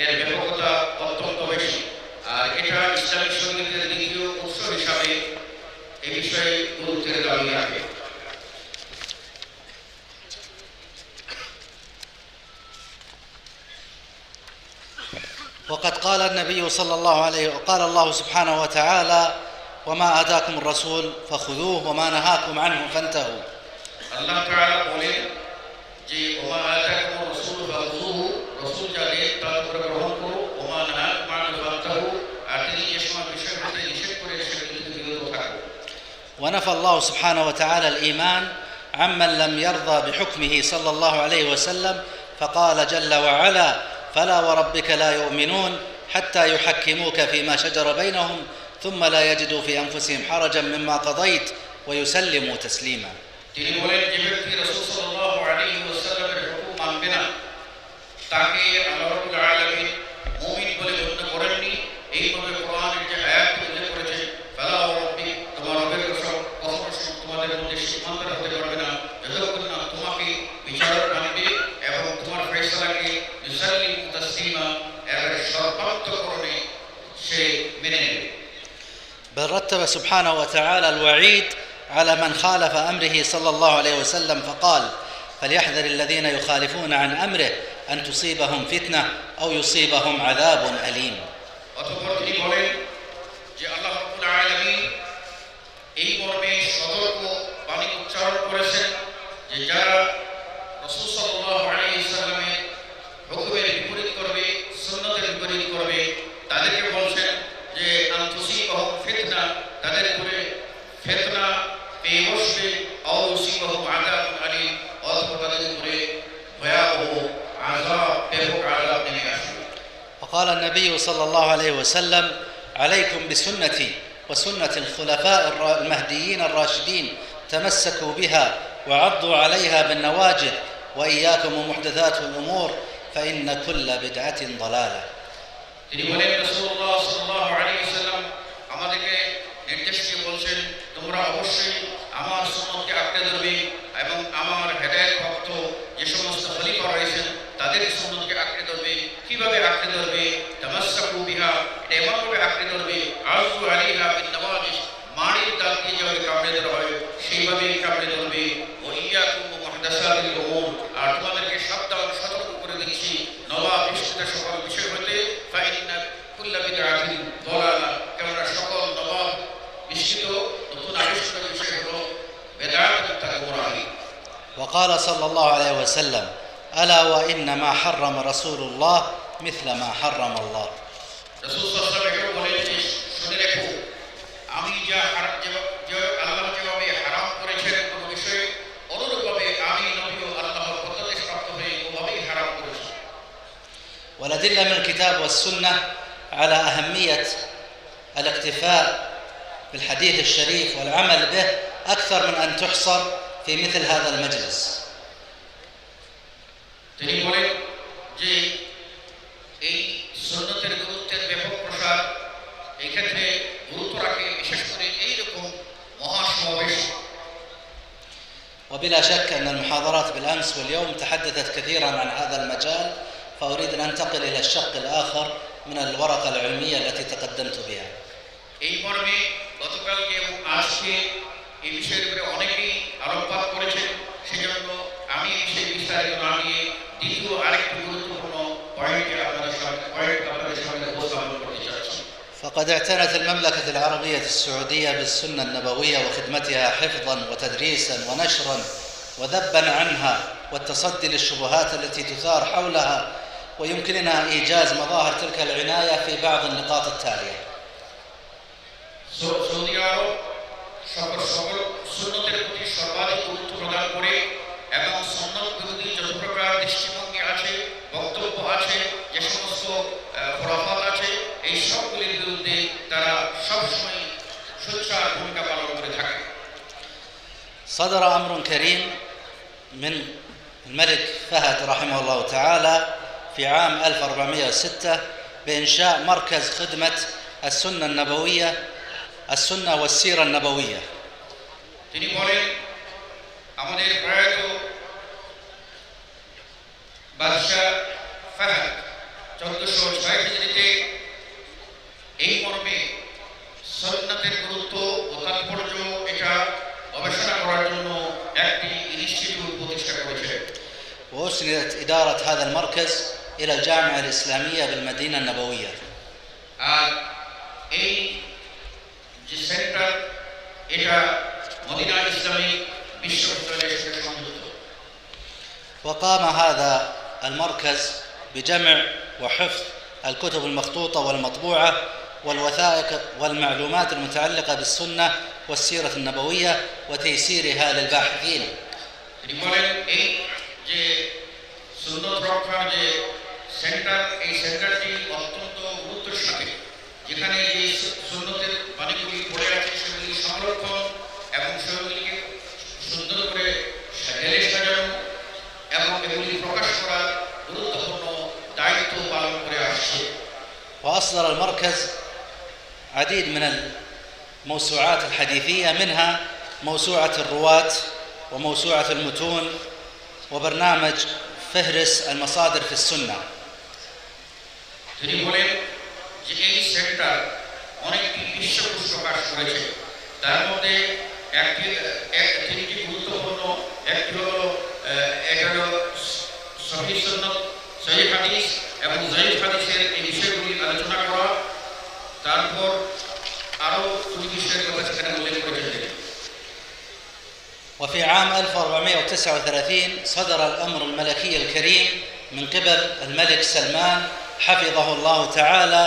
এর ব্যাপকতা অত্যন্ত বেশি, আর এটা ইসলামী শরীয়তের দ্বিতীয় উৎস হিসাবে এই বিষয়ে গুরুত্বের দাবি রাখে। وقد قال النبي صلى الله عليه وقال الله سبحانه وتعالى وما آتاكم الرسول فخذوه وما نهاكم عنه فانتهوا. আল্লাহ তাআলা বলেন যে ওমা আতাকুমুর রাসূল ফাখুযুহু, রাসূল যা দেন তা তোমরা গ্রহণ করো, ওমা নাহাকুম আনহু ফান্তাহু, আর তিনি যে সমস্ত বিষয় হতে নিষেধ করে সেগুলো থেকে বিরত থাকো। ونفى الله سبحانه وتعالى الإيمان عمن لم يرضى بحكمه صلى الله عليه وسلم، فقال جل وعلا فلا وربك لا يؤمنون حتى يحكموك فيما شجر بينهم ثم لا يجدوا في أنفسهم حرجا مما قضيت ويسلموا تسليما. তিনি বলেন যে ব্যক্তি রাসূল সাল্লাল্লাহু আলাইহি ওয়াসাল্লামের হুকুম মানবে না তাকে আল্লাহ রাব্বুল আলামিন মুমিন বলে গণ্য করেননি। এইভাবে কোরআনের যে আয়াত উল্লেখ করেছে ফালা ওয়া রাব্বিক, তোমার রবের কসম, তোমাদের মধ্যে সীমান্তর হতে পারবে না যতক্ষণ না তোমাকে বিচারক মানবে এবং তোমার ফয়সালাকে ইউসাল্লিমু তাসলিমা, এর সর্বান্তঃকরণে সে মেনে নেবে। بل رتب سبحانه وتعالى الوعيد على من خالف أمره صلى الله عليه وسلم فقال فليحذر الذين يخالفون عن أمره أن تصيبهم فتنة أو يصيبهم عذاب أليم. অতঃপর তিনি বলেন যে আল্লাহ রাব্বুল আলামিন এই মর্মে সতর্ক বাণী উচ্চারণ করেছেন যে যারা রাসূল সাল্লাল্লাহু আলাইহি লাহুম আযাবুন আলীম, অথবা তাদের উপরে ভয়াবহ আযাব, ব্যাপক আযাব নেমে আসবে। وقال النبي صلى الله عليه وسلم: عليكم بسنتي وسنة الخلفاء المهديين الراشدين، تمسكوا بها وعضوا عليها بالنواجذ، وإياكم ومحدثات الأمور فإن كل بدعة ضلالة. তিনি বলেন, রাসূলুল্লাহ সাল্লাল্লাহু আলাইহি ওয়াসাল্লাম আমাদেরকে নির্দেশ দিয়ে বলছেন, তোমরা অবশ্যই আমার সুন্নতকে আঁকড়ে ধরবে এবং আমার হেদায়েতপ্রাপ্ত যে সমস্ত খলিফা রয়েছেন তাদের সুন্নতকে আঁকড়ে ধরবে। কিভাবে আঁকড়ে ধরবে? তামাসসাকু বিহা, এমনভাবে আঁকড়ে ধরবে, আযু আলাইহা বিন নওয়াজিস, মাড়ির দাগ দিয়ে যেভাবে কামড়ে ধরা হয় সেইভাবেই কামড়ে ধরবে। ওয়া ইয়াকুম মুহদাসাতিল উমুর, আর তোমাদেরকে সাবধান সতর্ক করে দিচ্ছি নবাবিষ্কৃত সকল বিষয় হতে, ফাইন্না কুল্লা বিদআতিন দালালা, কেননা সকল নবাবিষ্কৃত নতুন আবিষ্কৃত বিষয় হলো বেদাত এবং গোমরাহি। وقال صلى الله عليه وسلم: ألا وإن ما حرم رسول الله مثل ما حرم الله. রাসূল সাল্লাল্লাহু আলাইহি ওয়াসাল্লাম বলেন যে, শুনে রেখো, আমি যা আল্লাহ যেভাবে হারাম করেছেন কোন বিষয়ে, অনুরূপভাবে আমি নবীও আল্লাহর প্রত্যাদেশ প্রাপ্ত হয়ে ওভাবেই হারাম করেছি। والأدلة من الكتاب والسنة على أهمية الاقتفاء بالحديث الشريف والعمل به أكثر من أن تحصر في مثل هذا المجلس. তিনি বলেন যে এই সুন্নতের গুরুত্বের ব্যাপক প্রসার এই ক্ষেত্রে গুরুত্ব রাখে বিশেষ করে এইরকম মহাসমাবেশ। وبلا شك أن المحاضرات بالأمس واليوم تحدثت كثيرا عن هذا المجال، فأريد أن أنتقل إلى الشق الآخر من الورقة العلمية التي تقدمت بها. এই মর্মে গতকালকে এবং আজকে এই বিষয়ের উপরে অনেকেই আলোকপাত করেছেন, সেজন্য আমি এই বিষয়ে বিস্তারিত না নিয়ে দ্বিতীয় আরেকটি গুরুত্বপূর্ণ পয়েন্ট আপনাদের সামনে উপস্থাপন করতে চাচ্ছি। فقد اعتنت المملكة العربية السعودية بالسنة النبوية وخدمتها حفظا وتدريسا ونشرا وذبا عنها والتصدي للشبهات التي تثار حولها، ويمكننا إيجاز مظاهر تلك العناية في بعض النقاط التالية. সৌদি আরব সকল সুন্নতের প্রতি সর্বাধিক গুরুত্ব প্রদান করে এবং সুন্নত বিরোধী যত প্রকার দৃষ্টিভঙ্গি আছে, বক্তব্য আছে, যে সমস্ত খোরাফাত আছে, এই সবগুলির বিরুদ্ধে তারা সবসময় সোচ্চার ভূমিকা পালন করে থাকে। صدر أمر كريم من الملك فهد رحمه الله تعالى في عام 1406 بإنشاء مركز خدمة السنة النبوية، السنة والسيرة النبوية. তিনি বলেন, আমাদের প্রয়াত বাদশাহ ফাহাদ 1406 হিজরিতে এই মর্মে সুন্নাতের গুরুত্ব ও তাৎপর্য এটা গবেষণা করার জন্য একটি ইনস্টিটিউট প্রতিষ্ঠা করেছিলেন। وأسندت إدارة هذا المركز إلى الجامعة الإسلامية بالمدينة النبوية. আর এই যে সেন্টার এটা মদিনা ইসলামিক বিশ্ববিদ্যালয়ের সাথে সংযুক্ত। وقام هذا المركز بجمع وحفظ الكتب المخطوطة والمطبوعة والوثائق والمعلومات المتعلقة بالسنة والسيرة النبوية وتيسيرها للباحثين. তিনি বলেন, এই যে সুন্নত রক্ষার যে সেন্টার, এই সেন্টারটি অত্যন্ত গুরুত্বের সাথে যেখানে যে সুন্নতের বাণীগুলি পড়ে আছে সেগুলি সংরক্ষণ এবং সেগুলিকে সুন্দর করে ঢেলে সাজানো এবং এগুলি প্রকাশ করার গুরুত্বপূর্ণ দায়িত্ব পালন করে আসছে। وأصدر المركز عديد من الموسوعات الحديثية، منها موسوعة الرواة وموسوعة المتون وبرنامج فهرس المصادر في السنة. তিনি বলেন যে এই সেন্টার অনেকটি বিশ্বকোষ প্রকাশ করেছে, তার মধ্যে তিনটি গুরুত্বপূর্ণ, একটি হলো সহিহ সুন্নাত, সহিহ হাদিস এবং যায়ীফ হাদিসের এই বিষয়গুলি আলোচনা করা, তারপর আরও দুটি বিষয়ের কথা সেখানে উল্লেখ করেছেন। وفي عام 1439 صدر الأمر الملكي الكريم من قبل الملك سلمان حفظه الله تعالى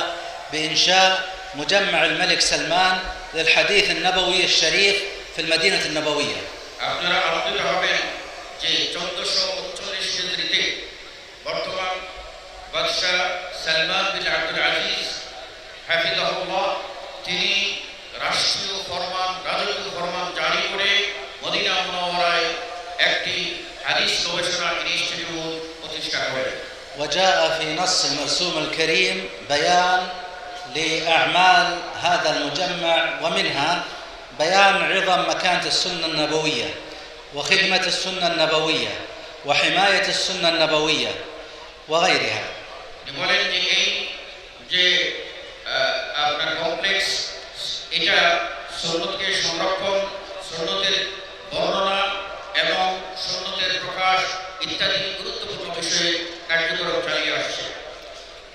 بإنشاء مجمع الملك سلمان للحديث النبوي الشريف في المدينة النبوية. আপনারা আনন্দিত হবেন যে 1439 হিজরিতে বর্তমান বাদশাহ সালমান বিন আব্দুল আজিজ হাফিজাহুল্লাহ তিনি রাষ্ট্রীয় ফরমান রাজকীয় ফরমান জারি করে মদিনা মুনাওয়ারায় একটি হাদিস গবেষণা ইনস্টিটিউট প্রতিষ্ঠা করেন। وجاء في نص المرسوم الكريم بيان لأعمال هذا المجمع، ومنها بيان عظم مكانة السنة النبوية وخدمة السنة النبوية وحماية السنة النبوية وغيرها. বলেন যে এই যে আপনার কমপ্লেক্স এটা সুন্নতকে সংরক্ষণ, সুন্নতের বর্ণনা এবং সুন্নতের প্রকাশ ইত্যাদি গুরুত্বপূর্ণ বিষয়ে কার্যক্রম চালিয়ে আসছে।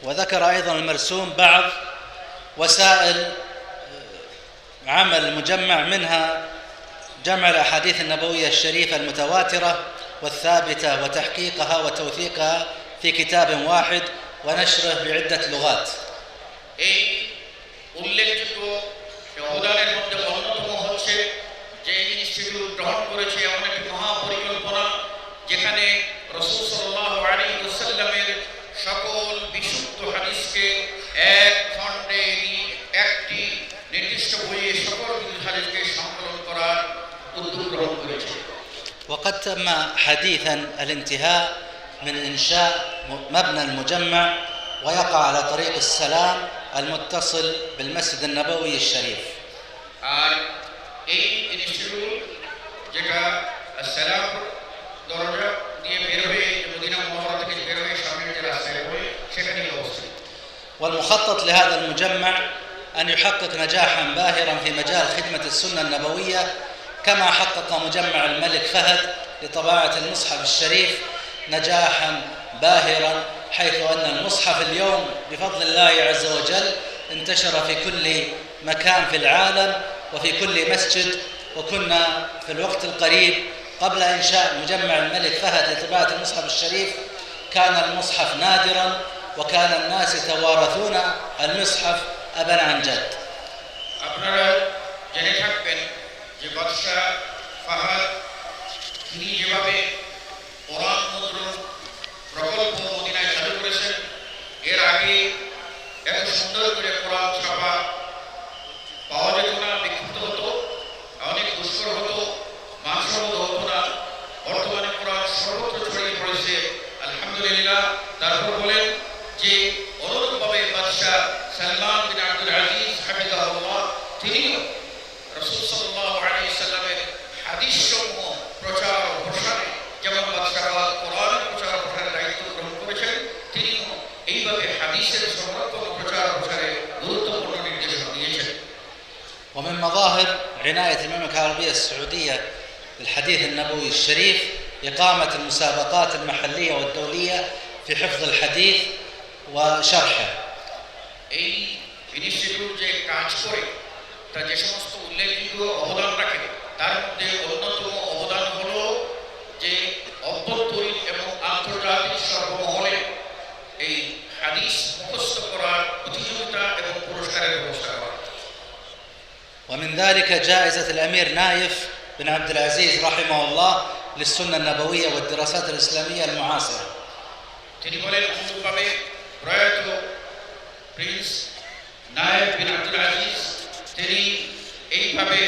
وذكر أيضا المرسوم بعض وسائل عمل المجمع، منها جمع الأحاديث النبوية الشريفة المتواترة والثابتة وتحقيقها وتوثيقها في كتاب واحد ونشره بعدة لغات. এই উল্লেখযোগ্য অবদানের মধ্যে অন্যতম হচ্ছে যে ইনস্টিটিউট গ্রহণ করেছে এমন একটি মহাপরিকল্পনা যেখানে রাসূল সাল্লাল্লাহু আলাইহি ওয়াসাল্লামের সকল বিশুদ্ধ হাদিসকে এক খণ্ডে একটি নির্দিষ্ট বইয়ে সকল হাদিসকে সংকলন করার উদ্যোগ গ্রহণ করেছে। وقد تم حديثا الانتهاء من إنشاء مبنى المجمع، ويقع على طريق السلام المتصل بالمسجد النبوي الشريف. আর এই ইনস্টিটিউট যেটা সালাম দরজা দিয়ে বের হয়ে মদিনা মুনাওয়ারা থেকে বের হয়ে সামনের যে রাস্তায় পড়ে সেখানেই অবস্থিত। والمخطط لهذا المجمع أن يحقق نجاحا باهرا في مجال خدمة السنة النبوية، كما حقق مجمع الملك فهد لطباعة المصحف الشريف نجاحا باهرا، حيث أن المصحف اليوم بفضل الله عز وجل انتشر في كل مكان في العالم وفي كل مسجد. وكنا في الوقت القريب قبل إنشاء مجمع الملك فهد لطباعة المصحف الشريف كان المصحف نادرا، وكان الناس يتوارثون المصحف أبا عن جد. আপনারা জেনে থাকবেন যে বাদশাহ ফাহাদ তিনি যেভাবে কোরআন মুদ্রণ প্রকল্প মদিনায় চালু করেছেন, এর আগে এত সুন্দর করে কোরআন ছাপা পাওয়া যেত না, বিক্ষিপ্ত হতো, অনেক দুষ্কর হতো, মানসম্মত হতো না। বর্তমানে কোরআন সর্বত্র ছড়িয়ে পড়েছে আলহামদুলিল্লাহ। তারপর বলেন যে অনুরূপভাবে বাদশাহ সালমান বিন আব্দুল আজিজ হাফিজাহুল্লাহ তিনিও রাসূল সাল্লাল্লাহু আলাইহি ওয়াসাল্লামের হাদিসসমূহ প্রচার ও প্রসারে যেমন বাদশাহ কোরআনের প্রচার ও প্রসারের দায়িত্ব গ্রহণ করেছেন, তিনিও এইভাবে হাদিসের সংরক্ষণ ও প্রচার প্রসারে গুরুত্বপূর্ণ নির্দেশনা দিয়েছেন। ومن مظاهر عناية المملكة العربية السعودية بالحديث النبوي الشريف إقامة المسابقات المحلية والدولية في حفظ الحديث وشرحه. এই ইনস্টিটিউট যে কাজ করে তা যে সমস্ত উল্লেখযোগ্য অবদান রাখে তার মধ্যে অন্যতম অবদান হলো যে অভ্যন্তরীণ এবং আন্তর্জাতিক সর্বমহলে এই হাদিস মুখস্থ করার প্রতিযোগিতা এবং পুরস্কারের ব্যবস্থা করা। ومن ذلك جائزة الأمير نايف بن عبد العزيز رحمه الله للسنة النبوية والدراسات الإسلامية المعاصرة. তিনি বলেন অনুরূপভাবে প্রয়াত প্রিন্স নায়েব বিন আব্দুল আজিজ তিনি এইভাবে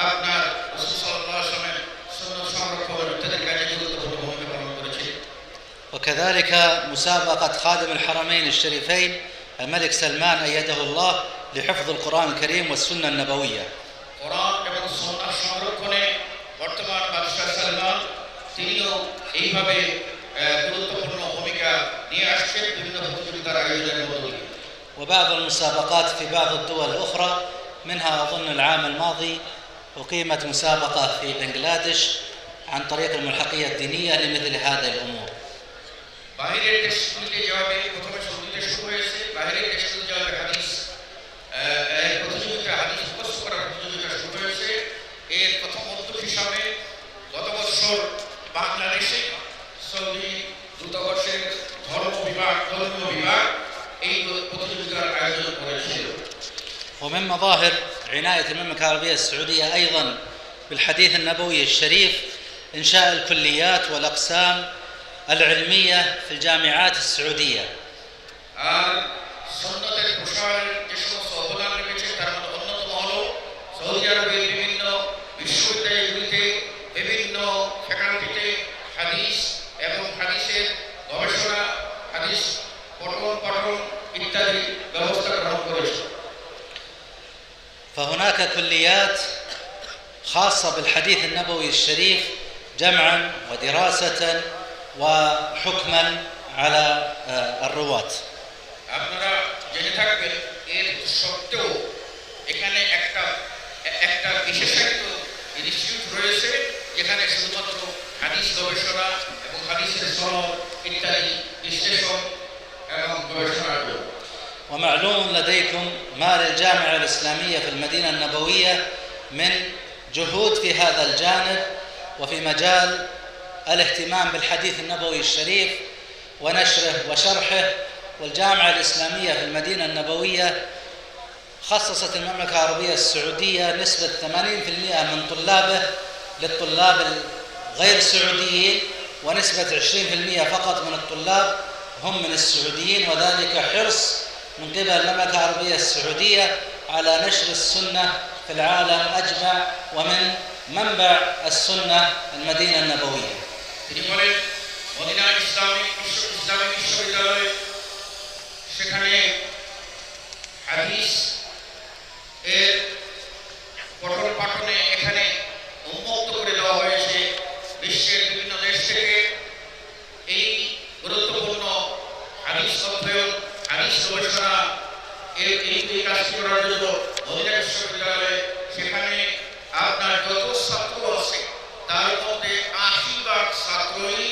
আপনার রাসূল সাল্লাল্লাহু আলাইহি ওয়াসাল্লামের সুন্নাত সংরক্ষণ ইত্যাদির কাজে গুরুত্বপূর্ণ ভূমিকা পালন করেছেন। وكذلك مسابقة خادم الحرمين الشريفين الملك سلمان أيده الله لحفظ القرآن الكريم والسنة النبوية. কোরআন এবং সুন্নাহ সংরক্ষণে বর্তমান বাদশাহ সালমান তিনিও এইভাবে গুরুত্বপূর্ণ ভূমিকা নিয়ে আসছেন বিভিন্ন প্রতিযোগিতার আয়োজনের মধ্য দিয়ে। وبعض المسابقات في بعض الدول الأخرى، منها أظن العام الماضي أقيمت مسابقة في بنغلاديش عن طريق الملحقية الدينية لمثل هذه الأمور. বাহিরের দেশগুলিতে যেভাবে প্রথমে সৌদিতে শুরু হয়েছে, বাহিরের দেশগুলিতে যেভাবে হাদিস প্রতিযোগিতা হাদিস মুখস্থ করার প্রতিযোগিতা শুরু হয়েছে, এর প্রথম উদ্যোগ হিসাবে গত বছর বাংলাদেশে সৌদি দূতাবাসের ধর্মীয় বিভাগ এই প্রতিযোগিতার আয়োজন করেছিল। ومن مظاهر عناية المملكة العربية السعودية أيضا بالحديث النبوي الشريف إنشاء الكليات والأقسام العلمية في الجامعات السعودية. আর সুন্নতের প্রসারের যে সমস্ত অবদান রেখেছে তার মধ্যে অন্যতম হলো সৌদি আরবের বিভিন্ন বিশ্ববিদ্যালয়গুলিতে বিভিন্ন ফ্যাকাল্টিতে হাদিস এবং হাদিসের গবেষণা, হাদিস পঠন ইত্যাদি ব্যবস্থা গ্রহণ করেছে। فهناك كليات خاصة بالحديث النبوي الشريف جمعا ودراسة وحكما على الرواة. আপনারা জেনে থাকবেন এর সত্ত্বেও এখানে একটা বিশেষায়িত ইনস্টিটিউট রয়েছে যেখানে শুধুমাত্র হাদিস গবেষণা এবং হাদিসের সনদ ইত্যাদি বিশ্লেষণ এবং গবেষণা। ومعلوم لديكم ما للجامعة الإسلامية في المدينة النبوية من جهود في هذا الجانب وفي مجال الاهتمام بالحديث النبوي الشريف ونشره وشرحه. والجامعة الإسلامية في المدينة النبوية خصصت المملكة العربية السعودية نسبة 80% من طلابه للطلاب الغير سعوديين، ونسبة 20% فقط من الطلاب هم من السعوديين، وذلك حرص من قبل المملكة العربية السعودية على نشر السنة في العالم أجمع ومن منبع السنة المدينة النبوية. মদিনা ইসলামিক বিশ্ববিদ্যালয়ে সেখানে হাদিস এর পঠন পাঠনে এখানে উন্মুক্ত করে দেওয়া হয়েছে। বিশ্বের বিভিন্ন দেশ থেকে এই গুরুত্বপূর্ণ হাদিস অধ্যয়ন, হাদিস গবেষণা এই কাজটি করার জন্য মদিনা বিশ্ববিদ্যালয়ে সেখানে আপনার যত ছাত্র আছে তার মধ্যে 80% ছাত্রই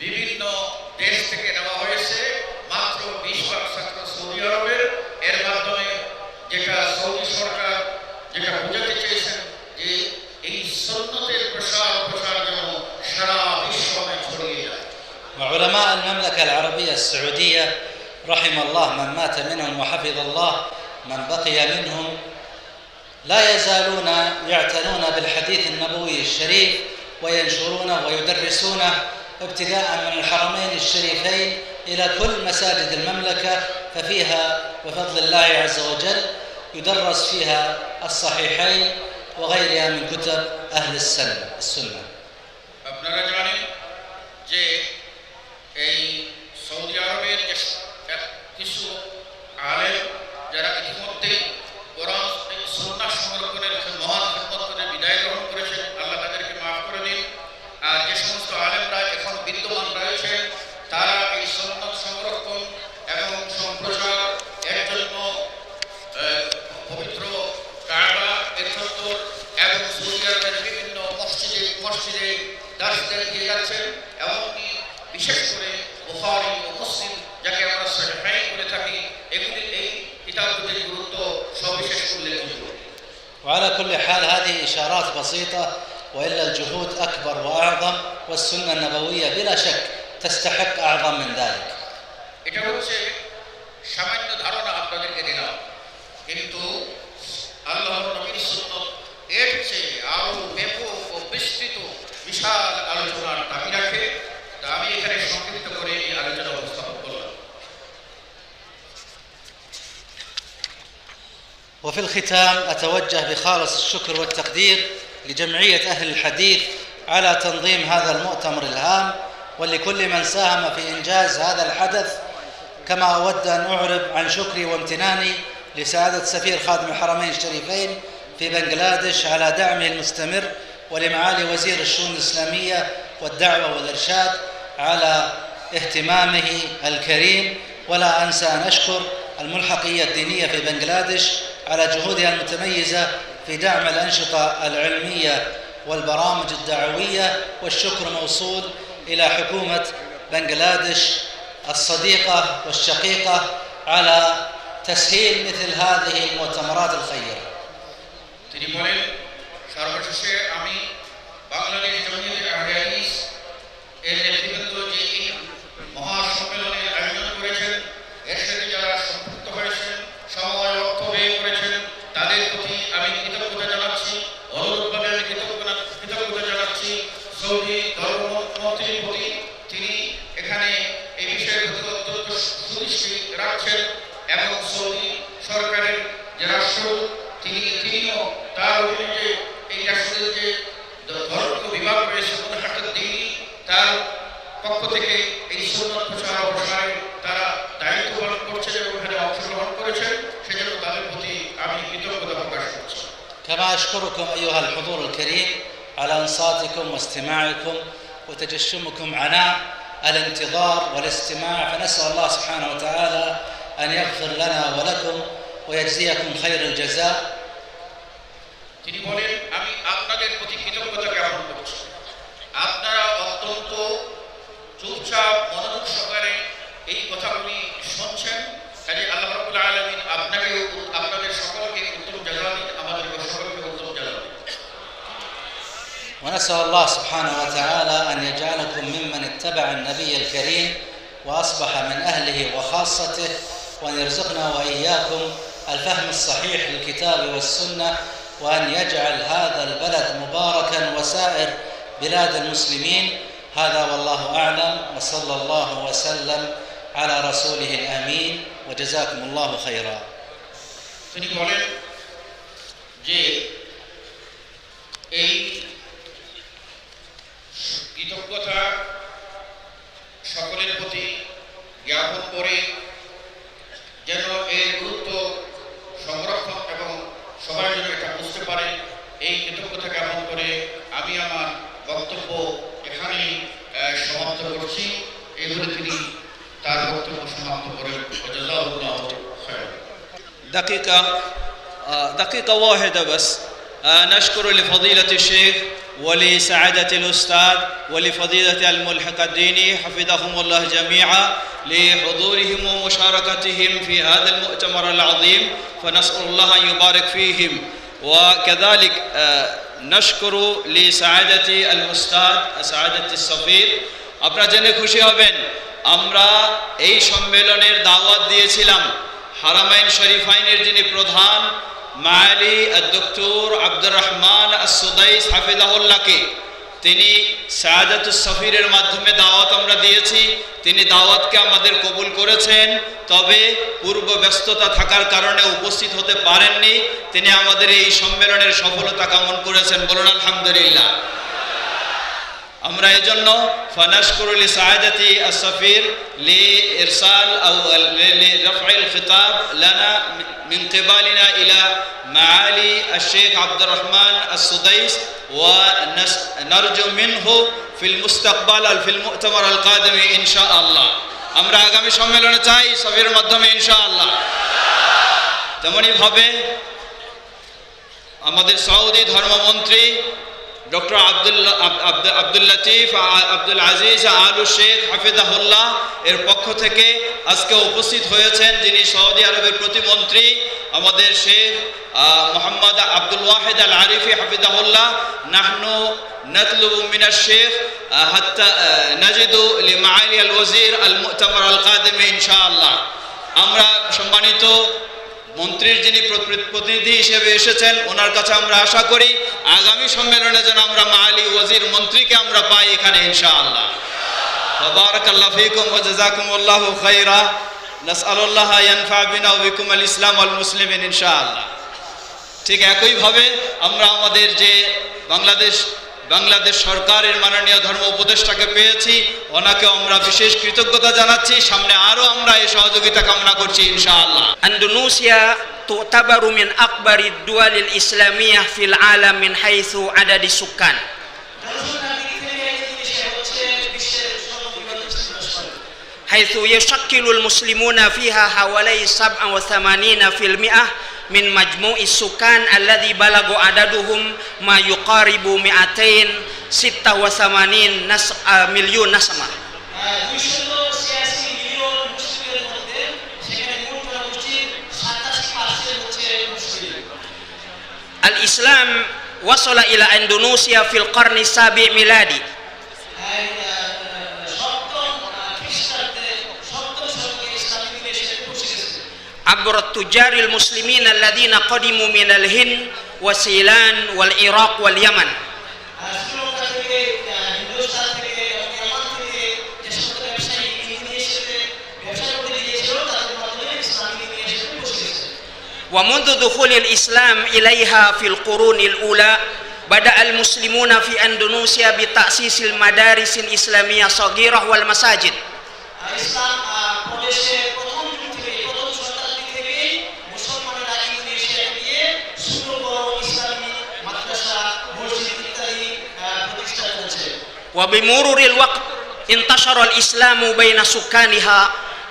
বিভিন্ন দেশ থেকে নেওয়া হয়েছে, মাত্র 20% ছাত্র সৌদি আরবের। এর মাধ্যমে যেটা সৌদি সরকার যেটা বোঝাতে চেয়েছেন যে এই সুন্নতের প্রসার যেন সারা বিশ্বময় ছড়িয়ে যায়। وعلماء المملكة العربية السعودية رحم الله من مات منهم وحفظ الله من بقي منهم لا يزالون يعتنون بالحديث النبوي الشريف وينشرونه ويدرسونه ابتداء من الحرمين الشريفين إلى كل مساجد المملكة، ففيها بفضل الله عز وجل يدرس فيها الصحيحين وغيرها من كتب أهل السنة. আপনারা জানেন যে এই সৌদি আরবের কিছু আলেম যারা ইতিমধ্যে কোরআন সুন্নাহ সংরক্ষণের মহান খেদমত করে বিদায় গ্রহণ করেছেন, আল্লাহ তাদেরকে মাফ করে দিন। আর যে সমস্ত আলেমরা এখন বিদ্যমান রয়েছেন তারা এই সুন্নাহ সংরক্ষণ এবং সম্প্রচার এর জন্য পবিত্র কাবা এর চত্বর এবং সৌদি আরবের বিভিন্ন মসজিদে দার্শনিক দিয়ে যাচ্ছেন। এমনকি বিশেষ করে বুখারী ও মুসলিম যাকে আমরা সহিহাইন বলে থাকি, এগুলি এই কিতাবগুলির গুরুত্ব সবিশেষ উল্লেখযোগ্য। وعلى كل حال هذه إشارات بسيطة، وإلا الجهود أكبر وأعظم، والسنة النبوية بلا شك تستحق أعظم من ذلك. এটা হচ্ছে সামান্য ধারণা আপনাদেরকে দিলাম, কিন্তু আল্লাহর নবীর সুন্নাত এর চেয়ে আরো ব্যাপক ও বিস্তৃত বিশাল আলোচনার দাবি রাখে। তা আমি এখানে সংক্ষিপ্ত করে এই আলোচনা উপস্থাপন করলাম। وفي الختام أتوجه بخالص الشكر والتقدير لجمعية أهل الحديث على تنظيم هذا المؤتمر الهام، ولكل من ساهم في إنجاز هذا الحدث. كما أود أن أعرب عن شكري وامتناني لسعادة سفير خادم الحرمين الشريفين في بنغلاديش على دعمه المستمر، ولمعالي وزير الشؤون الإسلامية والدعوة والإرشاد على اهتمامه الكريم. ولا أنسى أن أشكر الملحقية الدينية في بنغلاديش على جهودها المتميزة في دعم الأنشطة العلمية والبرامج الدعوية. والشكر موصول إلى حكومة بنغلاديش الصديقة والشقيقة على تسهيل مثل هذه المؤتمرات الخيرة. তিনি বলেন, সর্বশেষে আমি বাংলাদেশ জমিয়তে আহলে হাদিস এর নেতৃবৃন্দ যে এই মহাসম্মেলনের আয়োজন করেছেন, এর সাথে যারা সম্পৃক্ত হয়েছেন, সময় অর্থ ব্যয় করেছেন, তাদের প্রতি আমি কৃতজ্ঞতা জানাচ্ছি, অনুরোধ সৌদি ধর্মমন্ত্রীর প্রতি তিনি এখানে এই বিষয়ে অত্যন্ত সুদৃষ্টি রাখছেন এবং সৌদি সরকারের যে রাষ্ট্রদূত তিনিও তার অধীনে এই রাষ্ট্রের যে ধর্মীয় বিভাগ রয়েছে তিনি তার পক্ষ থেকে এই সুন্নত প্রচার ও প্রসারে তারা দায়িত্ব পালন করছেন এবং এখানে অংশগ্রহণ করেছেন, সেজন্য তাদের প্রতি আমি কৃতজ্ঞতা প্রকাশ করছি। كما أشكركم أيها الحضور الكريم على إنصاتكم واستماعكم وتجشمكم عناء الانتظار والاستماع، فنسأل الله سبحانه وتعالى أن يغفر لنا ولكم ويجزيكم خير الجزاء. তিনি বলেন, আমি আপনাদের প্রতি কৃতজ্ঞতা জ্ঞাপন করছি। আপনারা অত্যন্ত চুপচাপ মনোযোগ সহকারে এই কথাগুলি শুনছেন। কাজে আল্লাহ রাব্বুল আলামিন আপনাদের সকলকে উত্তম জাযা দিন, আমাদের সকলকে উত্তম জাযা দিন। ونسأل الله سبحانه وتعالى أن يجعلكم ممن اتبع النبي الكريم وأصبح من أهله وخاصته، وأن يرزقنا وإياكم الفهم الصحيح للكتاب والسنة، وأن يجعل هذا البلد مباركا وسائر بلاد المسلمين. هذا والله أعلم، وصلى الله وسلم على رسوله الأمين، وجزاكم الله خيرا. তিনি বলেন যে এই কৃতজ্ঞতা সকলের প্রতি জ্ঞাপন করে যেন এর গুরুত্ব সংরক্ষণ এবং সবাই যেন এটা বুঝতে পারে, এই কৃতজ্ঞতা জ্ঞাপন করে আমি আমার বক্তব্য এখানেই সমাপ্ত করছি। এই বলে তিনি তার বক্তব্য সমাপ্ত করেন। জাযাকাল্লাহু খায়রান। دقيقة واحدة بس. نشكر لفضيلة الشيخ ولسعادة الأستاذ ولفضيلة الملحق الديني حفظهم الله جميعا لحضورهم ومشاركتهم في هذا المؤتمر العظيم، فنسأل الله أن يبارك فيهم. وكذلك نشكر لسعادة الأستاذ سعادة السفير. আপনারা জেনে খুশি হবেন, আমরা এই সম্মেলনের দাওয়াত দিয়েছিলাম হারামাইন শরীফাইনের যিনি প্রধান মাআলি ডক্টর আব্দুর রহমান আস-সুদাইস হাফিজাহুল্লাহকে। তিনি সাআদাতুস সফিরের মাধ্যমে দাওয়াত আমরা দিয়েছি, তিনি দাওয়াতকে আমাদের কবুল করেছেন, তবে পূর্ব ব্যস্ততা থাকার কারণে উপস্থিত হতে পারেননি। তিনি আমাদের এই সম্মেলনের সফলতা কামনা করেছেন, বলুন আলহামদুলিল্লাহ। আমরা এজন্য ফানাশকুরু লিসাআদাতি আস-সফির লিইরসাল আও লিরাফ'আল খিতাব লানা মিন কিবালিনা ইলা মাআলি আশ-শেখ আব্দুর রহমান আস-সুদাইস ওয়া নারজু মিনহু ফিল মুস্তাকবাল আল ফিল মু'তামার আল কাদিম ইনশাআল্লাহ। আমরা আগামী সম্মেলনে চাই সফিরের মাধ্যমে ইনশাআল্লাহ। তেমনি ভাবে আমাদের সৌদি ধর্মমন্ত্রী ডক্টর আব্দুল লতিফ আব্দুল আজিজ আলু শেখ হাফিজাহুল্লাহ এর পক্ষ থেকে আজকে উপস্থিত হয়েছেন যিনি সৌদি আরবের প্রতিমন্ত্রী আমাদের শেখ মোহাম্মদ আব্দুল ওয়াহিদ আল আরিফি হাফিজাহুল্লাহ। নাহনু নাতলুবু মিনাশ শেখ হাত্তা নাজিদু লিমাআলি আল ওয়াজির আল মু'তামার আল কাদিম ইনশাআল্লাহ। আমরা সম্মানিত মন্ত্রীর যিনি প্রতিনিধি হিসেবে এসেছেন ওনার কাছে আমরা আশা করি আগামী সম্মেলনে যেন আমরা মাআলি ওয়াজির মন্ত্রীকে আমরা পাই এখানে ইনশাআল্লাহ। বারাকাল্লাহু ফীকুম ওয়া জাযাকুমুল্লাহু খায়রা। নাসআলুল্লাহ ইয়ানফা বিনা ওয়া বিকুম আল ইসলাম ওয়াল মুসলিমিন ইনশাআল্লাহ। ঠিক একই ভাবে আমরা আমাদের যে বাংলাদেশ সরকারের মাননীয় ধর্ম উপদেষ্টাকে পেয়েছি, ওনাকে আমরা বিশেষ কৃতজ্ঞতা জানাচ্ছি। সামনে আরো আমরা এই সহযোগিতা কামনা করছি ইনশাআল্লাহ। Indonesia tu'tabaru min akbari duwalil islamiyah fil alam min haitsu adadi sukkan. حيث يشكل المسلمون فيها حوالي 87% من مجموع السكان الذي بلغ عددهم ما يقارب 286 مليون نسمة. الإسلام وصل إلى إندونيسيا في القرن السابع ميلادي. عبر التجار المسلمين الذين قدموا من الهند وسيلان والعراق واليمن. ومنذ دخول الإسلام إليها في القرون الأولى بدأ المسلمون في أندونيسيا بتأسيس المدارس الإسلامية الصغيرة والمساجد. ইসলাম প্রদেশে প্রথম যুগ থেকে প্রথম শতাব্দী থেকে মুসলমানেরা ইন্দোনেশিয়াতে গিয়ে ছোট বড় ইসলামী মাদ্রাসা মসজিদ ইত্যাদি প্রতিষ্ঠা করেছে। وبمرور الوقت انتشر الإسلام بين سكانها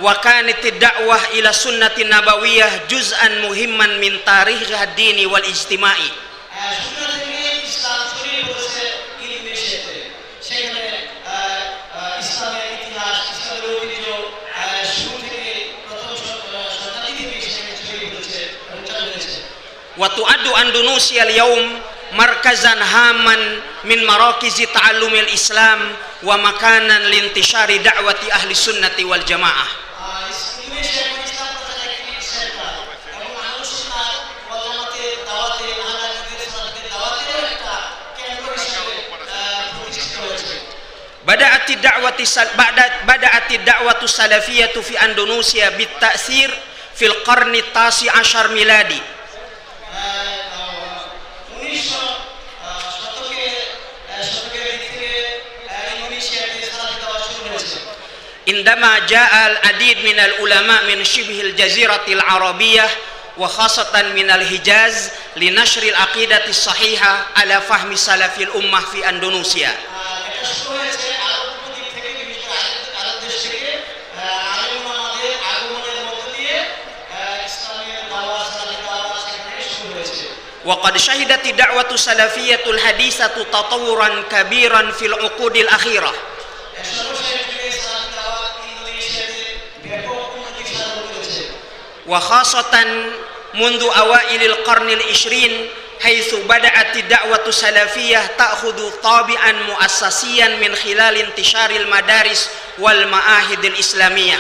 وكانت الدعوة إلى السنة النبوية جزءا مهما من تاريخها الديني والاجتماعي. ইসলাম ছড়িয়ে পড়েছে ইন্দোনেশিয়াতে। সেখানে ইসলামের ইতিহাস, ইসলামের ঐতিহ্য শুরু থেকে প্রথম শতাব্দী থেকে সেখানে ছড়িয়ে পড়েছে এবং চালু হয়েছে। وتعد أندونيسيا اليوم مركزا هاما من مراكز تعلم الإسلام ومكانا لانتشار دعوة أهل السنة والجماعة. ইন্দোনেশিয়া ইসলাম প্রচারের একটি সেন্টার এবং আহলে সুন্নাহ ওয়াল জামাতের দাওয়াতে আহলাদিসের সাথে দাওয়াতের একটা কেন্দ্র হিসেবে প্রতিষ্ঠিত হয়েছে। بدأت الدعوة السلفية في أندونيسيا بالتأثير في القرن التاسع عشر ميلادي. 19 শতকের দিক থেকে ইন্দোনেশিয়াতে সালাফি দাওয়াত শুরু হয়েছে। عندما جاء العديد من العلماء من شبه الجزيرة العربية وخاصة من الحجاز لنشر العقيدة الصحيحة على فهم سلف الأمة في أندونيسيا. এটা শুরু হয়েছে আরব উপদ্বীপ থেকে, বিশেষ করে আরব দেশ থেকে আলেম ওলামাদের আগমনের মধ্য দিয়ে ইসলামের দাওয়াত, সালাফি দাওয়াত সেখানে শুরু হয়েছে। وقد شهدت الدعوة السلفية الحديثة تطورا كبيرا في العقود الأخيرة. وخاصة منذ أوائل القرن العشرين حيث بدأت الدعوة السلفية تأخذ طابعا مؤسسيا من خلال انتشار المدارس والمعاهد الإسلامية.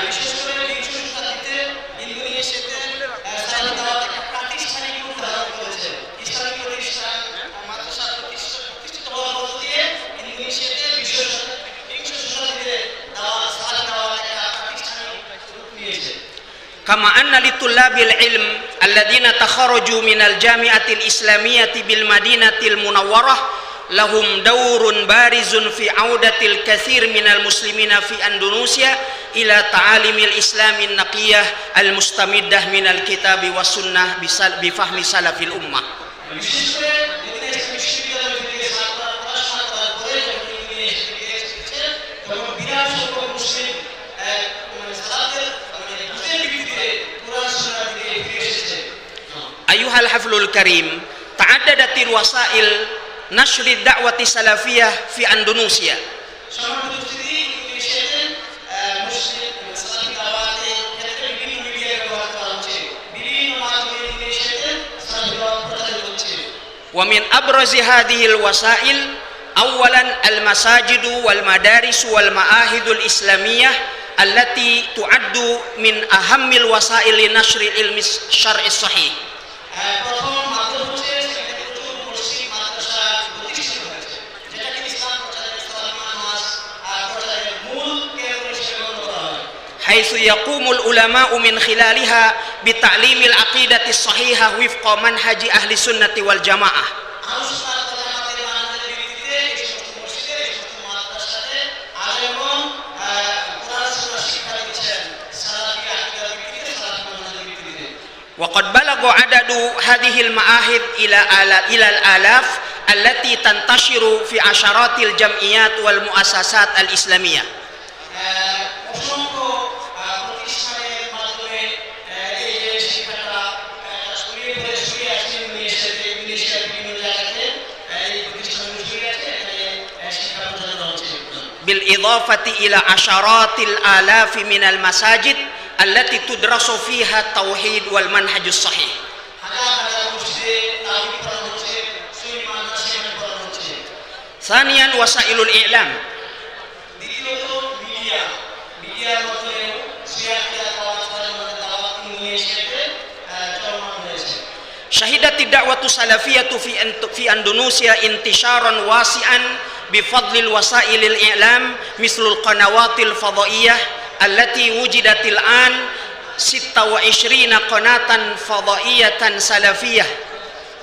كما أن لطلاب العلم الذين تخرجوا من الجامعة الإسلامية بالمدينة المنورة لهم دور بارز في عودة الكثير من المسلمين في أندونيسيا إلى تعاليم الإسلام النقية المستمدة من الكتاب والسنة بفهم سلف الأمة. أيها الحفل الكريم، تعددت الوسائل نشر الدعوة السلفية في أندونيسيا. ومن أبرز هذه الوسائل أولا المساجد والمدارس والمعاهد الإسلامية التي تعد من أهم الوسائل لنشر العلم الشرعي الصحيح. حيث يقوم العلماء من خلالها بتعليم العقيدة الصحيحة وفق منهج أهل السنة والجماعة. وقد بلغ عدد هذه المعاهد إلى الآلاف التي تنتشر في عشرات الجمعيات والمؤسسات الإسلامية. بالإضافة إلى عشرات الآلاف من المساجد التي تدرس فيها التوحيد والمنهج الصحيح. ثانيا وسائل الإعلام. شهدت الدعوة السلفية في أندونيسيا انتشارا واسعا بفضل الوسائل الإعلام مثل القنوات الفضائية التي وجدت الآن 26 qanatan fadaiyatan salafiyah.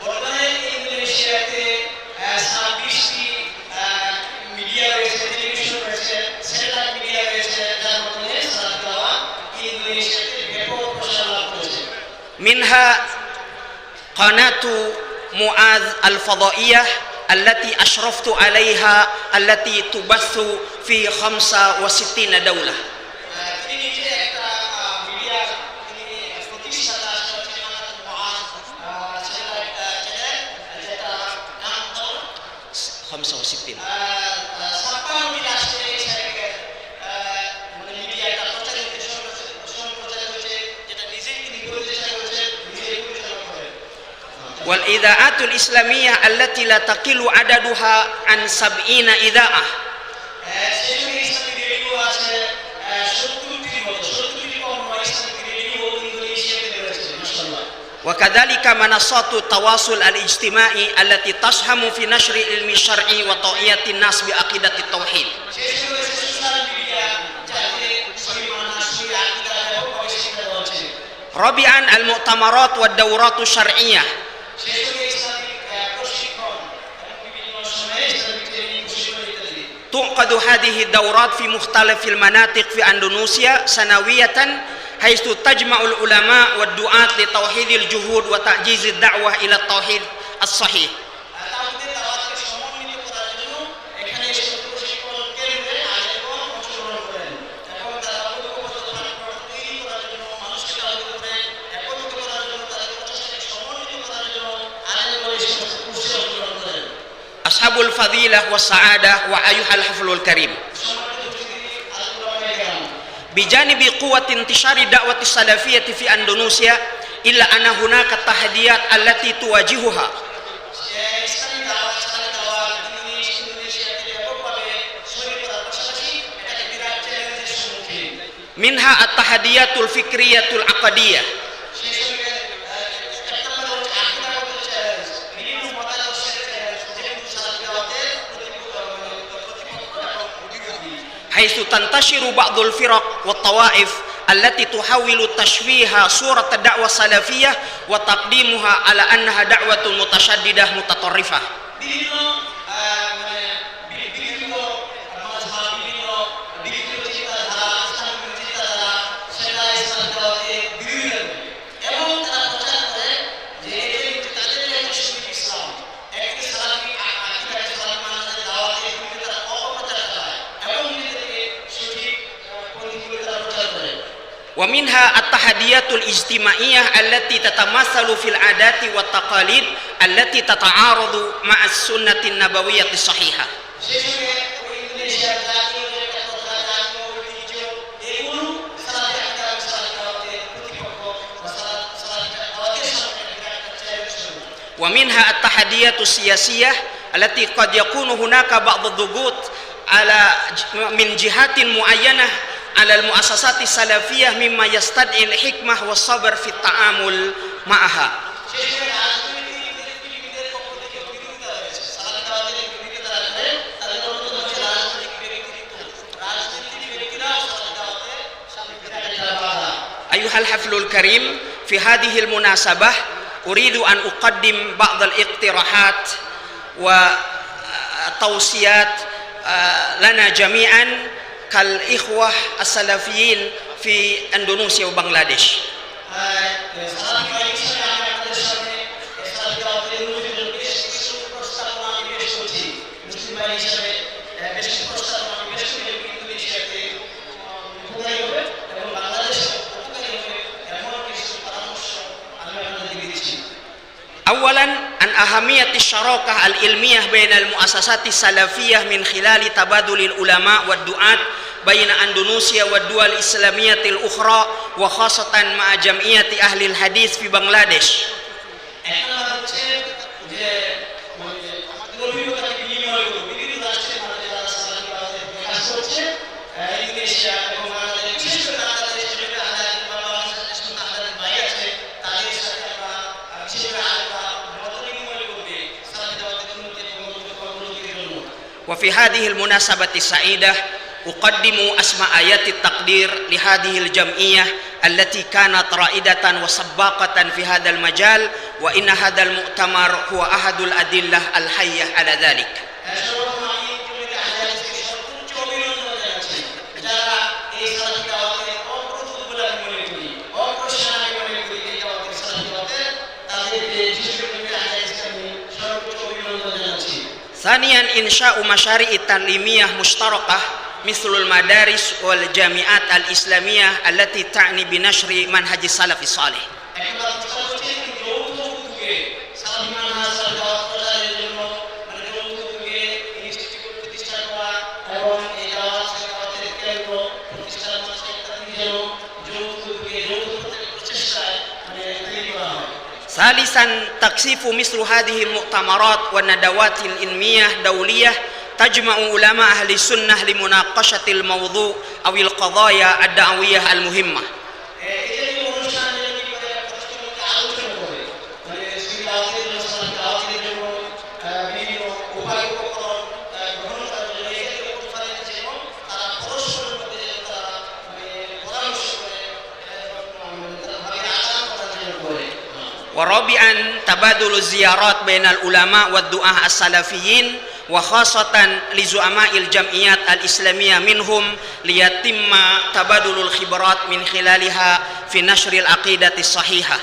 বর্তমানে ইন্দোনেশিয়াতে 26টি মিডিয়া রয়েছে, টেলিভিশন রয়েছে, স্যাটেলাইট মিডিয়া রয়েছে, যার মাধ্যমে সালাত তেলাওয়াত ইন্দোনেশিয়াতে ব্যাপক প্রসার লাভ করেছে। Minha qanatu Mu'adz al-Fadaiyah allati ashraftu 'alaiha allati tubathu fi 65 daulah. তিনি নিজে একটা মিডিয়া তিনি প্রতিষ্ঠাতা হচ্ছে মুআযজ স্যাটেলাইট চ্যানেল, যেটা নাম হলো 65 56টি রাষ্ট্রে এই চ্যানেলের মানে মিডিয়াটা প্রচারিত সম্প্রচারিত হয়েছে, যেটা নিজেই তিনি পরিচালনা করেছেন, নিজেই পরিচালনা করেন। والإذاعات الإسلامية التي لا تقل عددها عن 70 إذاعة. সেখানে ইসলামিক রেডিও আছে 70টির মতো, 70টি কম নয় ইসলামিক রেডিও ইন্দোনেশিয়াতে রয়েছে মাশাআল্লাহ। وكذلك منصات التواصل الاجتماعي التي تسهم في نشر العلم الشرعي وتوعية الناس بعقيدة التوحيد. শেষে রয়েছে সোশ্যাল মিডিয়া, যাতে সহি মানহাজ সহি আকীদা ব্যাপকভাবে শিক্ষা দেওয়া হচ্ছে। رابعا المؤتمرات والدورات الشرعية. শেষে ইসলামিক প্রশিক্ষণ এবং বিভিন্ন সময়ে ইসলামিক ট্রেনিং প্রশিক্ষণ ইত্যাদি। تعقد هذه الدورات في مختلف المناطق في أندونيسيا سنوية حيث تجمع العلماء والدعاة لتوحيد الجهود وتعزيز الدعوة إلى التوحيد الصحيح. তাওহীদের দাওয়াতকে সমন্বিত করার জন্য এখানে এসে প্রশিক্ষণ কেন্দ্রে আলেমগণ অংশগ্রহণ করেন এবং তারা ঐক্যবদ্ধ প্ল্যাটফর্ম তৈরি করার জন্য, মানুষকে তাওহীদের উপরে একত্রিত করার জন্য, তাদের প্রচেষ্টাকে সমন্বিত করার জন্য আলেমগণ এসে কুর্সি অংশগ্রহণ করেন। أصحاب الفضيلة والسعادة وأيها الحفل الكريم، সম্মানিত উপস্থিতি, আল-উলামায়ে কেরাম, بجانب قوة انتشار الدعوة السلفية في أندونيسيا إلا أن هناك تحديات التي تواجهها. ইসলামী দাওয়াত সালাত দাওয়াত ইন্দোনেশিয়াতে ব্যাপকভাবে ছড়িয়ে পড়ার পাশাপাশি এটাকে বিরাট চ্যালেঞ্জের সম্মুখীন। منها التحديات الفكرية العقدية সেই সঙ্গে এক নম্বরে হচ্ছে আকীদাগত চ্যালেঞ্জ, বিভিন্ন মতাদর্শের চ্যালেঞ্জ, যেগুলো সালাত দাওয়াতের প্রতিপক্ষ এবং বিরোধী। حيث تنتشر بعض الفرق والطوائف التي تحاول تشويه صورة الدعوة السلفية وتقديمها على أنها دعوة متشددة متطرفة. বিভিন্ন মানে বিভিন্ন মাযহাব, বিভিন্ন চিন্তাধারা, ইসলামিক চিন্তাধারা, সেটা ইসলাম দাওয়াতে বিরোধিতা করে এবং তারা প্রচার করে যে তাদের যে সঠিক ইসলাম, একটি সালাফি আকীদা, সালাফি মানহাজের দাওয়াতে বিরোধিতার অপপ্রচার চালায় এবং নিজেদেরকে সঠিক পন্থীগুলো তারা প্রচার করে। ومنها التحديات الاجتماعية التي تتمثل في العادات والتقاليد التي تتعارض مع السنة النبوية الصحيحة. সেই সঙ্গে ইন্দোনেশিয়ার জাতীয় যে একটা প্রথা, জাতীয় ঐতিহ্য, এগুলো সালাফি আকীদা এবং সালাফি দাওয়াতের প্রতিপক্ষ বা সালাফি দাওয়াতের সামনে একটা চ্যালেঞ্জ স্বরূপ। ومنها التحديات السياسية التي قد يكون هناك بعض الضغوط على من جهات معينة على المؤسسات السلفية مما يستدعي الحكمة والصبر في التعامل معها. সেই সঙ্গে রাজনৈতিক ব্যক্তিদের পক্ষ থেকে বিরোধিতা রয়েছে, সালাফি দাওয়াতের বিরোধিতা রাখবে, তাদের অন্যতম হচ্ছে রাজনৈতিক ব্যক্তিত্ব, রাজনৈতিক ব্যক্তিরাও সালাফি দাওয়াতের সামনে একটা বাধা। أيها الحفل الكريم، في هذه المناسبة أريد أن أقدم بعض الاقتراحات وتوصيات لنا جميعا كالإخوة السلفيين في إندونيسيا وبنغلاديش. সালাফি ভাই হিসেবে আমি আপনাদের সামনে সালাফি দাওয়াতের উন্নতির বেশ কিছু প্রস্তাবনা আমি পেশ করছি। মুসলিম ভাই হিসেবে বেশ কিছু প্রস্তাবনা আমি পেশ করি, ইন্দোনেশিয়াতে উপকারী হবে এবং বাংলাদেশে উপকারী হবে এমন কিছু পরামর্শ আমি আপনাদেরকে দিচ্ছি। أولا عن أهمية الشراكة العلمية بين المؤسسات السلفية من خلال تبادل العلماء والدعاة بين أندونيسيا والدول الإسلامية الأخرى وخاصة مع جمعية أهل الحديث في بنغلاديش. এক নম্বর হচ্ছে যে আমাদের অভিজ্ঞতাকে বিনিময় করব বিভিন্ন রাষ্ট্রের মধ্যে যারা সালাফি দাওয়াতের কাজ করছে, ইন্দোনেশিয়া এবং বাংলাদেশ, বিশেষ করে বাংলাদেশ যেটা আলাদা বা বাংলাদেশ আলাদা ভাই আছে, তাদের সাথে আমরা বিশেষ করে আলাদা মত বিনিময় করবে সালাফি দাওয়াতের উন্নতি এবং অগ্রগতির জন্য। وفي هذه المناسبة السعيدة أقدم أسماء آيات التقدير لهذه الجمعية التي كانت رائدة وسباقة في هذا المجال وإن هذا المؤتمر هو أحد الأدلة الحية على ذلك. সর্বপ্রথম আমি কমিটি আহলাদিসকে সর্বোচ্চ অভিনন্দন জানাচ্ছি যারা এই সালাফি দাওয়াতের অপ্রতুল বলে আমি মনে করি, অপ্রসারণ আমি মনে করি এই দাওয়াতের সালাফি দাওয়াতের, তাদেরকে বিশেষ করে কমিটি আহলাদিসকে আমি সর্বোচ্চ অভিনন্দন জানাচ্ছি। ثانيا إنشاء مشاريع تعليمية مشتركة مثل المدارس والجامعات الإسلامية التي تعني بنشر منهج السلف الصالح. একবার চেষ্টা করছি যৌথ উদ্যোগে সালাফি মানহাজ সালাফি দাওয়াত প্রচারের জন্য মানে যৌথ উদ্যোগে ইনস্টিটিউট প্রতিষ্ঠা করা এবং এই দাওয়াতের কেন্দ্র প্রতিষ্ঠার মাঝে ইত্যাদি যেন যৌথ উদ্যোগে যৌথ প্রচেষ্টায় মানে তৈরি করা হয়। ثالثا تكثيف مثل هذه المؤتمرات والندوات العلمية دولية تجمع علماء أهل السنة لمناقشة الموضوع أو القضايا الدعوية المهمة. ورابعا تبادل الزيارات بين العلماء والدعاة السلفيين وخاصة لزعماء الجمعيات الإسلامية منهم ليتم تبادل الخبرات من خلالها في نشر العقيدة الصحيحة.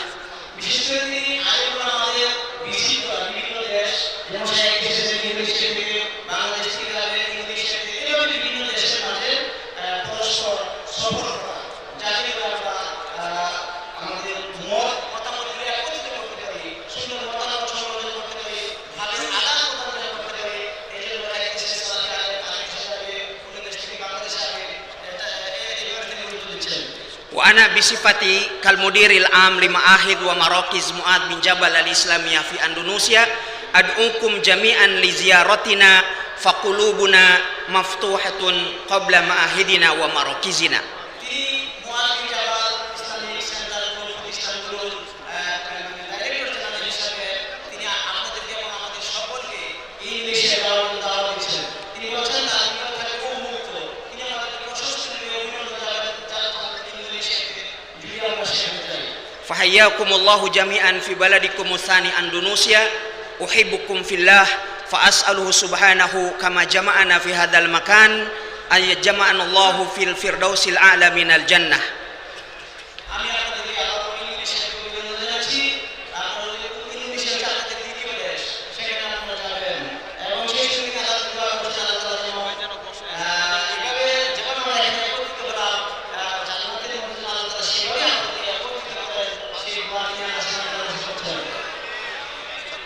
وأنا بصفتي كالمدير العام لمعاهد ومراكز معاذ بن جبل الإسلامية في أندونيسيا أدعوكم جميعا لزيارتنا فقلوبنا مفتوحة قبل معاهدنا ومراكزنا. فحياكم الله جميعا في بلدكم الثاني أندونيسيا. أحبكم في الله فأسأله سبحانه كما جمعنا في هذا المكان أن يجمعنا الله في الفردوس الأعلى من الجنة.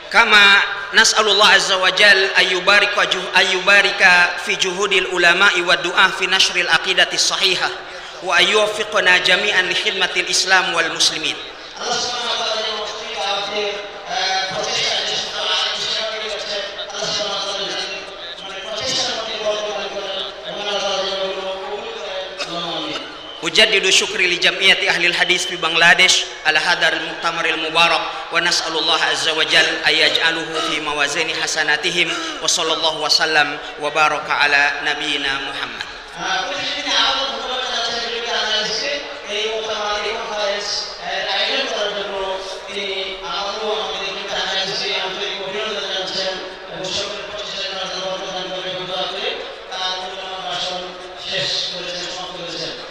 كما نسأل الله عز وجل أن يبارك في جهود العلماء والدعاة في نشر العقيدة الصحيحة وأن يوفقنا جميعا لخدمة الإسلام والمسلمين. أجدد شكري لجمعية أهل الحديث في بنغلاديش على هذا المؤتمر المبارك ونسأل الله عز وجل أن يجعله في موازين حسناتهم وصلى الله وسلم وبارك على نبينا محمد.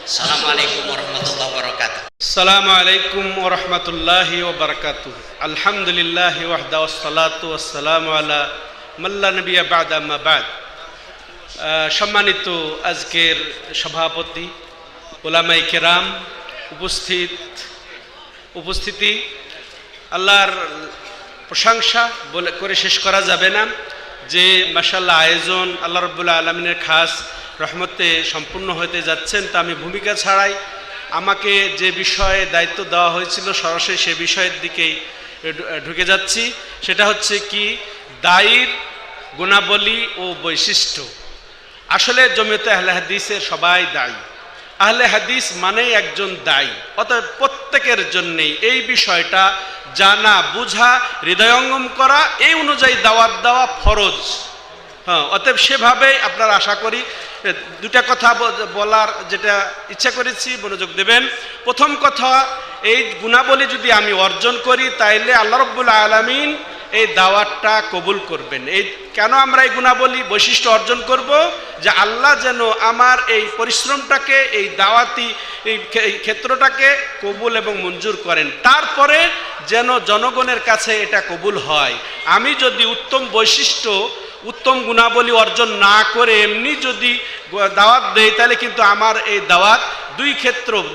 Assalamualaikum warahmatullahi wabarakatuh. Assalamualaikum warahmatullahi wabarakatuh. Alhamdulillahi wahda wassalatu wassalamu ala man la nabiyya ba'da amma ba'd. সম্মানিত আজকের সভাপতি, উলামায়ে কেরাম, উপস্থিতি, আল্লাহর প্রশংসা বলে করে শেষ করা যাবে না যে মাশাআল্লাহ আয়োজন আল্লাহ রাব্বুল আলামিনের খাস রহমতে সম্পূর্ণ হতে যাচ্ছেন। তা আমি ভূমিকা ছাড়াই আমাকে যে বিষয়ে দায়িত্ব দেওয়া হয়েছিল সরাসরি সে বিষয়ের দিকেই ঢুকে যাচ্ছি। সেটা হচ্ছে কি দায়ীর গুণাবলী ও বৈশিষ্ট্য। আসলে জমিয়তে আহলে হাদিসের সবাই দায়ী। আহলে হাদিস মানেই একজন দায়ী, অতএব প্রত্যেকের জন্যেই এই বিষয়টা জানা, বুঝা, হৃদয়ঙ্গম করা, এই অনুযায়ী দাওয়াত দেওয়া ফরজ হ্যাঁ, অতএব সেভাবেই আপনারা আশা করি দুটা কথা বলার যেটা ইচ্ছা করেছি মনোযোগ দেবেন। প্রথম কথা, এই গুণাবলী যদি আমি অর্জন করি তাইলে আল্লাহ রাব্বুল আলামিন এই দাওয়াতটা কবুল করবেন। এই কেন আমরা এই গুণাবলী বৈশিষ্ট্য অর্জন করব? যে আল্লাহ যেন আমার এই পরিশ্রমটাকে, এই দাওয়াতি এই ক্ষেত্রটাকে কবুল এবং মঞ্জুর করেন, তারপরে যেন জনগণের কাছে এটা কবুল হয়। আমি যদি উত্তম বৈশিষ্ট্য, উত্তম গুণাবলী অর্জন না করে এমনি যদি দাওয়াত দেই, তাহলে কিন্তু আমার এই দাওয়াত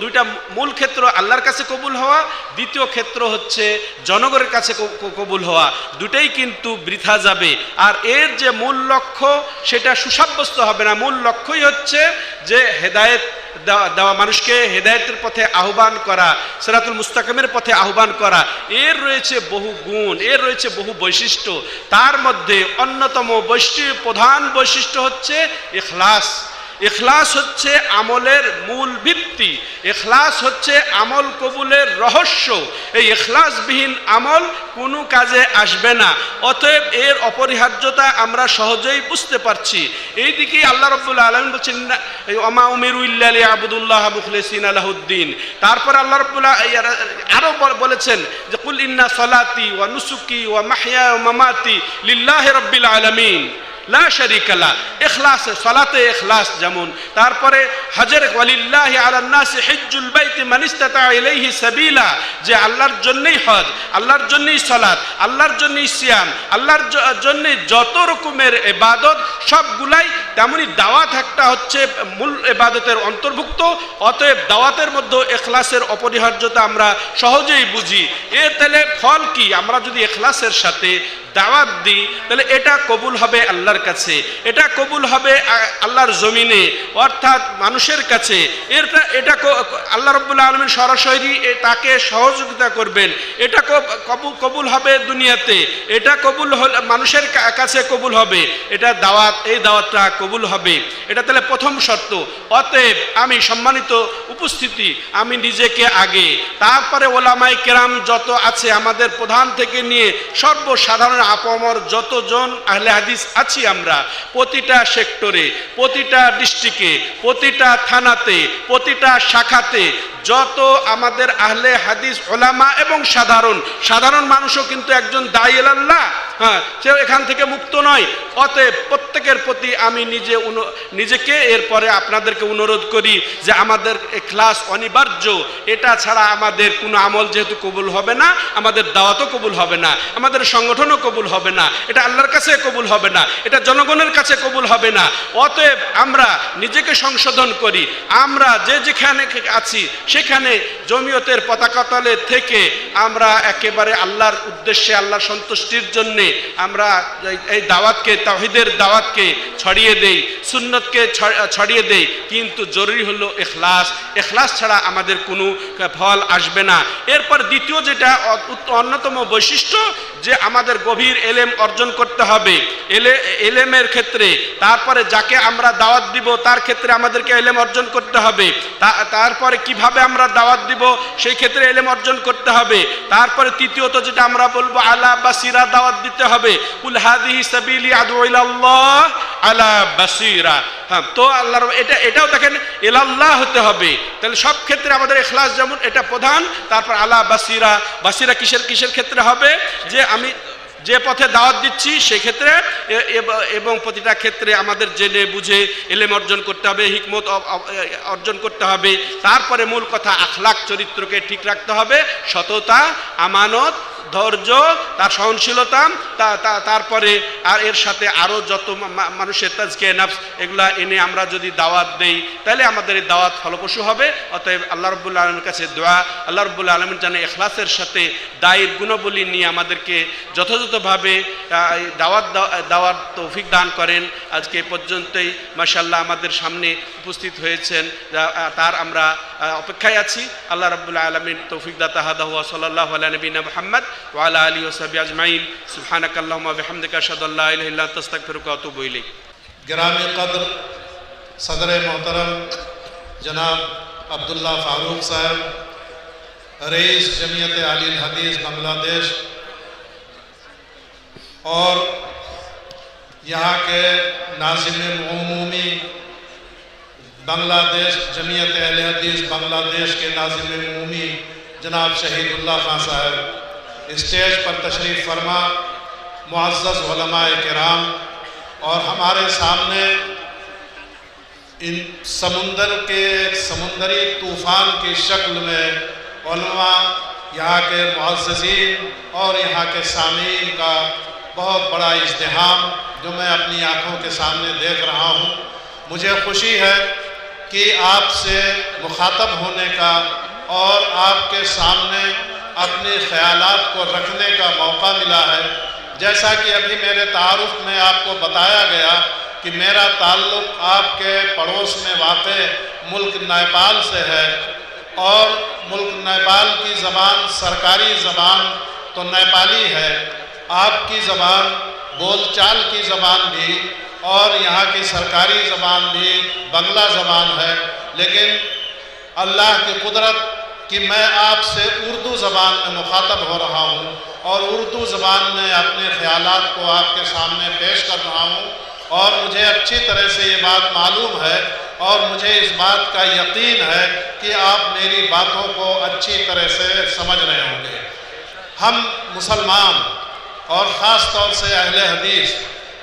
দুইটা মূল ক্ষেত্র, আল্লাহর কাছে কবুল হওয়া, দ্বিতীয় ক্ষেত্র হচ্ছে জনগণের কাছে কবুল হওয়া, দুটাই কিন্তু বৃথা যাবে। আর এর যে মূল লক্ষ্য সেটা সুসাব্যস্ত হবে না। মূল লক্ষ্যই হচ্ছে যে হেদায়েত দেওয়া, মানুষকে হেদায়েতের পথে আহ্বান করা, সিরাতুল মুস্তাকিমের পথে আহ্বান করা। এর রয়েছে বহু গুণ, এর রয়েছে বহু বৈশিষ্ট্য। তার মধ্যে অন্যতম প্রধান বৈশিষ্ট্য হচ্ছে ইখলাস। ইখলাস হচ্ছে আমলের মূল ভিত্তি, ইখলাস হচ্ছে আমল কবুলের রহস্য। এই ইখলাসবিহীন আমল কোনো কাজে আসবে না। অতএব এর অপরিহার্যতা আমরা সহজেই বুঝতে পারছি। এই দিকেই আল্লাহ রাব্বুল আলামিন বলছেন, ওমা উমিরু ইল্লা লিয়াবুদুল্লাহ মুখলিসিনা লাহুদ্দিন। তারপর আল্লাহ রাব্বুল আরো বলেছেন যে কুল ইন্না সলাতি ওয়া নুসুকি ওয়া মাহইয়া ওয়া মামাতি লিল্লাহি রাব্বিল আলামিন লা শারীকা লা। ইখলাস, সালাতে ইখলাস যেমন, তারপরে হজের ওয়ালিল্লাহি আলান নাসি হিজ্জুল বাইতি মান ইসতাতা ইলাইহি সাবিলা, যে আল্লাহর জন্যই হজ, আল্লাহর জন্যই সালাত, আল্লাহর জন্যই সিয়াম, আল্লাহর জন্যই যত রকমের ইবাদত সবগুলাই। তেমনি দাওয়াত একটা হচ্ছে মূল ইবাদতের অন্তর্ভুক্ত। অতএব দাওয়াতের মধ্যে ইখলাসের অপরিহার্যতা আমরা সহজেই বুঝি। এর তাহলে ফল কি? আমরা যদি ইখলাসের সাথে দাওয়াত দিই তাহলে এটা কবুল হবে আল্লাহর কাছে, এটা কবুল হবে আল্লাহর জমিনে, অর্থাৎ মানুষের কাছে। এটা আল্লাহ রাব্বুল আলামিন সরাসরি তাকে সহযোগিতা করবেন। এটা কবুল হবে দুনিয়াতে, এটা কবুল মানুষের কাছে কবুল হবে, এটা দাওয়াত, এই দাওয়াতটা কবুল হবে। এটা তাহলে প্রথম শর্ত। অতএব আমি সম্মানিত উপস্থিতি, আমি নিজেকে আগে, তারপরে ওলামায়ে কেরাম যত আছে আমাদের প্রধান থেকে নিয়ে সর্বসাধারণ আপামর যতজন আহলে হাদিস আছি আমরা, প্রতিটা সেক্টরে, প্রতিটা ডিস্ট্রিক্টে, প্রতিটা থানাতে, প্রতিটা শাখাতে যত আমাদের আহলে হাদিস ওলামা এবং সাধারণ মানুষও কিন্তু একজন দায়ী ইলাল্লাহ, হ্যাঁ, সে এখান থেকে মুক্ত নয়। অতএব প্রত্যেকের প্রতি আমি নিজেকে এরপরে আপনাদেরকে অনুরোধ করি যে আমাদের ইখলাস অনিবার্য। এটা ছাড়া আমাদের কোনো আমল যেহেতু কবুল হবে না, আমাদের দাওয়াতও কবুল হবে না, আমাদের সংগঠনও কবুল হবে না, এটা আল্লাহর কাছে কবুল হবে না, এটা জনগণের কাছে কবুল হবে না। অতএব আমরা নিজেকে সংশোধন করি। আমরা যেখানে আছি সেখানে জমিয়তের পতাকা তলে থেকে আমরা একেবারে আল্লাহর উদ্দেশ্যে, আল্লাহর সন্তুষ্টির জন্য আমরা এই দাওয়াতকে, তাওহীদের দাওয়াতকে ছড়িয়ে দেই, সুন্নতকে ছড়িয়ে দেই। কিন্তু জরুরি হলো ইখলাস। ইখলাস ছাড়া আমাদের কোনো ফল আসবে না। এরপর দ্বিতীয় যেটা অন্যতম বৈশিষ্ট্য, যে আমাদের গভীর এলেম অর্জন করতে হবে। এলেমের ক্ষেত্রে তারপরে যাকে আমরা দাওয়াত দিব তার ক্ষেত্রে আমাদেরকে এলেম অর্জন করতে হবে। তারপরে কিভাবে আমরা দাওয়াত দিব সেই ক্ষেত্রে এলেম অর্জন করতে হবে। তারপরে তৃতীয়ত যেটা আমরা বলবো, আলা বাসিরা দাওয়াত দিতে হবে। কুল হাযিহি সাবিলি আদউ ইলাল্লাহ আলা বাসিরা। হ্যাঁ, তো আল্লাহর এটাও দেখেন ইলাল্লাহ হতে হবে। তাহলে সব ক্ষেত্রে আমাদের ইখলাস যেমন এটা প্রধান। তারপর আলা বাসিরা, বাসিরা কিসের ক্ষেত্রে হবে? যে আমি যে পথে দাওয়াত দিচ্ছি সেক্ষেত্রে, এবং প্রতিটা ক্ষেত্রে আমাদের জেনে বুঝে এলেম অর্জন করতে হবে, হিকমত অর্জন করতে হবে। তারপরে মূল কথা, আখলাক চরিত্রকে ঠিক রাখতে হবে, সততা, আমানত, ধৈর্য, তার সহনশীলতা, তারপরে আর এর সাথে আরও যত মানুষের তাজকিয়া নফস, এগুলা এনে আমরা যদি দাওয়াত দেই তাহলে আমাদের এই দাওয়াত ফলপ্রসূ হবে। অতএব আল্লাহ রাব্বুল আলামিনের কাছে দোয়া, আল্লাহ রাব্বুল আলামিন যেন ইখলাসের সাথে দায়ের গুণাবলী নিয়ে আমাদেরকে যথাযথভাবে দাওয়াত তৌফিক দান করেন। আজকে পর্যন্তই মাশাআল্লাহ আমাদের সামনে উপস্থিত হয়েছেন, তার আমরা অপেক্ষায় আছি। আল্লাহ রাব্বুল আলামিন তৌফিক দাতা হাদা ওয়া সাল্লাল্লাহু আলা নবিনা মুহাম্মদ ওয়া আলা আলিহি ওয়া সাহবিহি আজমাইন। সুবহানাকাল্লাহুম্মা ওয়া বিহামদিকা আশহাদু আল্লা ইলাহা ইল্লা আনতা আস্তাগফিরুকা ওয়া আতুবু ইলাইক। गिरामी कद्र सदर मोहतरम जनाब अब्दुल्ला फारूक साहब, रईस जमीयत आलिल हदीस बांग्लादेश, और यहाँ के नाज़िम उमूमी बांग्लादेश जमीयत अहले हदीस बांग्लादेश के नाज़िम उमूमी जनाब शहीदुल्लाह खान साहब, स्टेज पर तशरीफ़ फरमा, मुअज़्ज़ज़ उलमाए किराम, और हमारे सामने इन समुंदरी तूफ़ान की शक्ल में उलमा, यहाँ के मुअज़्ज़ज़ीन और यहाँ के सामीन का बहुत बड़ा इज़्तिहाम जो मैं अपनी आँखों के सामने देख रहा हूँ। मुझे खुशी है कि आपसे मुखातब होने का और आपके सामने अपने ख़यालात को रखने का मौका मिला है। जैसा कि अभी मेरे तारुफ में आपको बताया गया कि मेरा ताल्लुक़ आपके पड़ोस में वाक़ मुल्क नेपाल से है, और मुल्क नेपाल की ज़बान सरकारी ज़बान तो नेपाली है, आपकी ज़बान बोलचाल की ज़बान भी और यहाँ की सरकारी ज़बान भी बंगला ज़बान है। लेकिन अल्लाह की कुदरत कि मैं आपसे उर्दू ज़बान में मुखातब हो रहा हूँ और उर्दू ज़बान में अपने ख़यालात को आपके सामने पेश कर रहा हूँ, और मुझे अच्छी तरह से ये बात मालूम है और मुझे इस बात का यकीन है कि आप मेरी बातों को अच्छी तरह से समझ रहे होंगे। हम मुसलमान और ख़ास तौर से अहले हदीस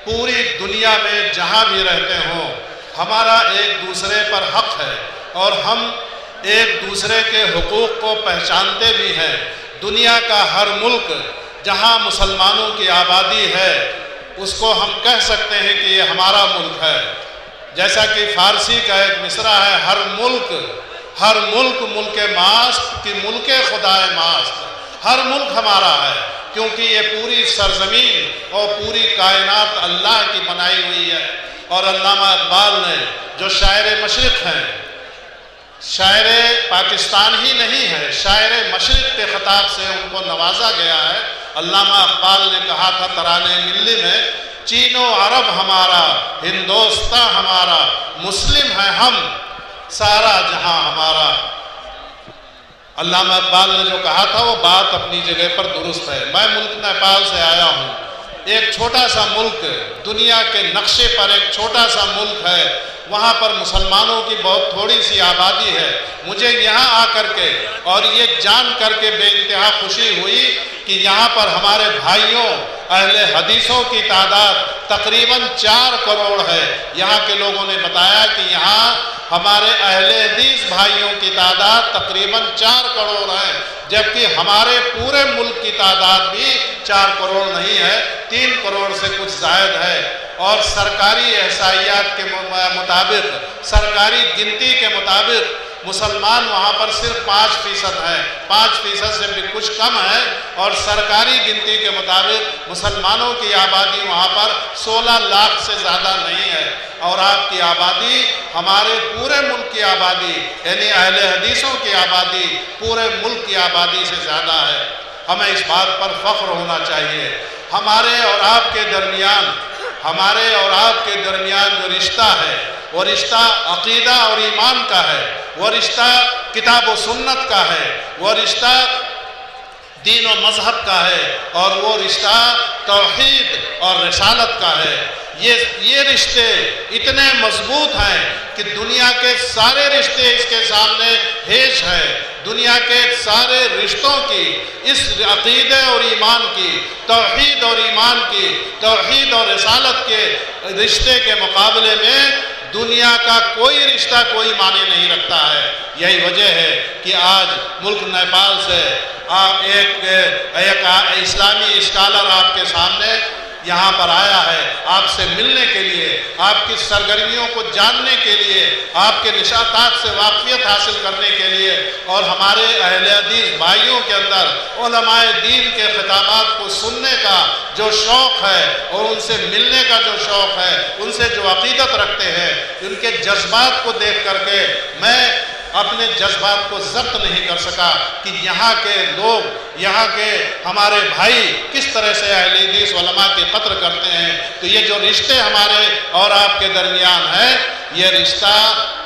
पूरी दुनिया में जहाँ भी रहते हों, हमारा एक दूसरे पर हक़ है और हम एक दूसरे के हुकूक़ को पहचानते भी हैं। दुनिया का हर मुल्क जहाँ मुसलमानों की आबादी है उसको हम कह सकते हैं कि ये हमारा मुल्क है। जैसा कि फ़ारसी का एक मिसरा है, हर मुल्क मुल्क मास्त कि मुल्क खुदाए मास्त, हर मुल्क हमारा है, क्योंकि ये पूरी सरज़मीन और पूरी कायनात अल्लाह की बनाई हुई है। और अल्लामा इक़बाल ने जो शायर मशरिक़ हैं, शायर पाकिस्तान ही नहीं है, शायर मशरिक़ के ख़िताब से उनको नवाजा गया है। अल्लामा इक़बाल ने कहा था तराने मिल्ली में, चीनो अरब हमारा, हिंदोस्तां हमारा, मुस्लिम है हम, सारा जहां हमारा। अल्लामा इक़बाल ने जो कहा था वो बात अपनी जगह पर दुरुस्त है। मैं मुल्क नेपाल से आया हूँ, एक छोटा सा मुल्क, दुनिया के नक्शे पर एक छोटा सा मुल्क है, वहाँ पर मुसलमानों की बहुत थोड़ी सी आबादी है। मुझे यहाँ आकर के और ये जान करके बेइंतहा खुशी हुई कि यहाँ पर हमारे भाइयों अहले हदीसों की तादाद तकरीबन 4 करोड़ है। यहाँ के लोगों ने बताया कि यहाँ हमारे अहले हदीस भाइयों की तादाद तकरीबन 4 करोड़ है, जबकि हमारे पूरे मुल्क की तादाद भी 4 करोड़ नहीं है, 3 करोड़ से कुछ ज़ायद है। और सरकारी एहसाइयात के मुताबिक, सरकारी गिनती के मुताबिक मुसलमान वहाँ पर सिर्फ 5% हैं, 5% से भी कुछ कम है। और सरकारी गिनती के मुताबिक मुसलमानों की आबादी वहाँ पर 16 लाख से ज़्यादा नहीं है। और आपकी आबादी हमारे पूरे मुल्क की आबादी यानी अहले हदीसों की आबादी पूरे मुल्क की आबादी से ज़्यादा है। हमें इस बात पर फ़ख्र होना चाहिए। हमारे और आपके दरमियान जो रिश्ता है वो रिश्ता अक़ीदा और ईमान का है, वो रिश्ता किताब व सुन्नत का है, वो रिश्ता दीन और मज़हब का है, और वो रिश्ता तौहीद और रिसालत का है। ये रिश्ते इतने मजबूत हैं कि दुनिया के सारे रिश्ते इसके सामने हेज है। दुनिया के सारे रिश्तों की, इस अक़ीदे और ईमान की, तौहीद और ईमान की, तौहीद और रिसालत के रिश्ते के मुकाबले में दुनिया का कोई रिश्ता कोई माने नहीं रखता है। यही वजह है कि आज मुल्क नेपाल से आप एक इस्लामी स्कॉलर आपके सामने यहाँ पर आया है, आपसे मिलने के लिए, आपकी सरगर्मियों को जानने के लिए, आपके निशातात से वाक़फ़ियत हासिल करने के लिए, और हमारे अहले हदीस भाइयों के अंदर उलमाए दीन के खिताबात को सुनने का जो शौक़ है और उनसे मिलने का जो शौक़ है, उनसे जो अक़ीदत रखते हैं, उनके जज्बात को देख करके मैं अपने जज्बात को ज़ब्त नहीं कर सका कि यहाँ के लोग, यहाँ के हमारे भाई किस तरह से अहले हदीस उलमा की क़द्र करते हैं। तो ये जो रिश्ते हमारे और आपके दरमियान है, ये रिश्ता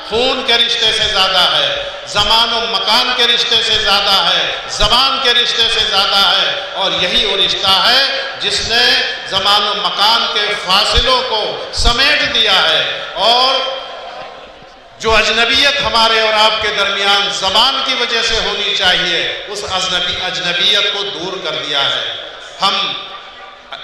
خون کے رشتے سے زیادہ ہے، زمان و مکان کے رشتے سے زیادہ ہے، زبان کے رشتے سے زیادہ ہے، اور یہی وہ رشتہ ہے جس نے زمان و مکان کے فاصلوں کو سمیٹ دیا ہے، اور جو اجنبیت ہمارے اور آپ کے درمیان زبان کی وجہ سے ہونی چاہیے، اس اجنبیت کو دور کر دیا ہے۔ ہم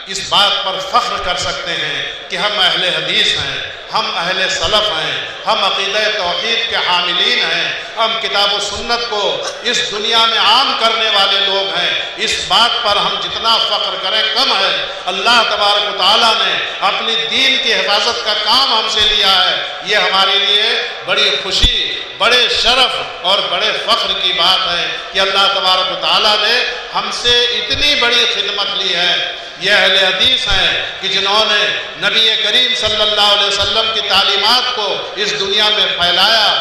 اس بات پر فخر کر سکتے ہیں کہ ہم اہل حدیث ہیں، ہم اہل سلف ہیں، ہم عقیدہ توحید کے حاملین ہیں، ہم کتاب و سنت کو اس دنیا میں عام کرنے والے لوگ ہیں۔ اس بات پر ہم جتنا فخر کریں کم ہے۔ اللہ تبارک و تعالیٰ نے اپنی دین کی حفاظت کا کام ہم سے لیا ہے، یہ ہمارے لیے بڑی خوشی، بڑے شرف اور بڑے فخر کی بات ہے کہ اللہ تبارک و تعالیٰ نے ہم سے اتنی بڑی خدمت لی ہے۔ یہ اہل حدیث ہیں کہ جنہوں نے نبی کریم صلی اللہ علیہ وسلم کی تعلیمات کو اس دنیا میں پھیلایا۔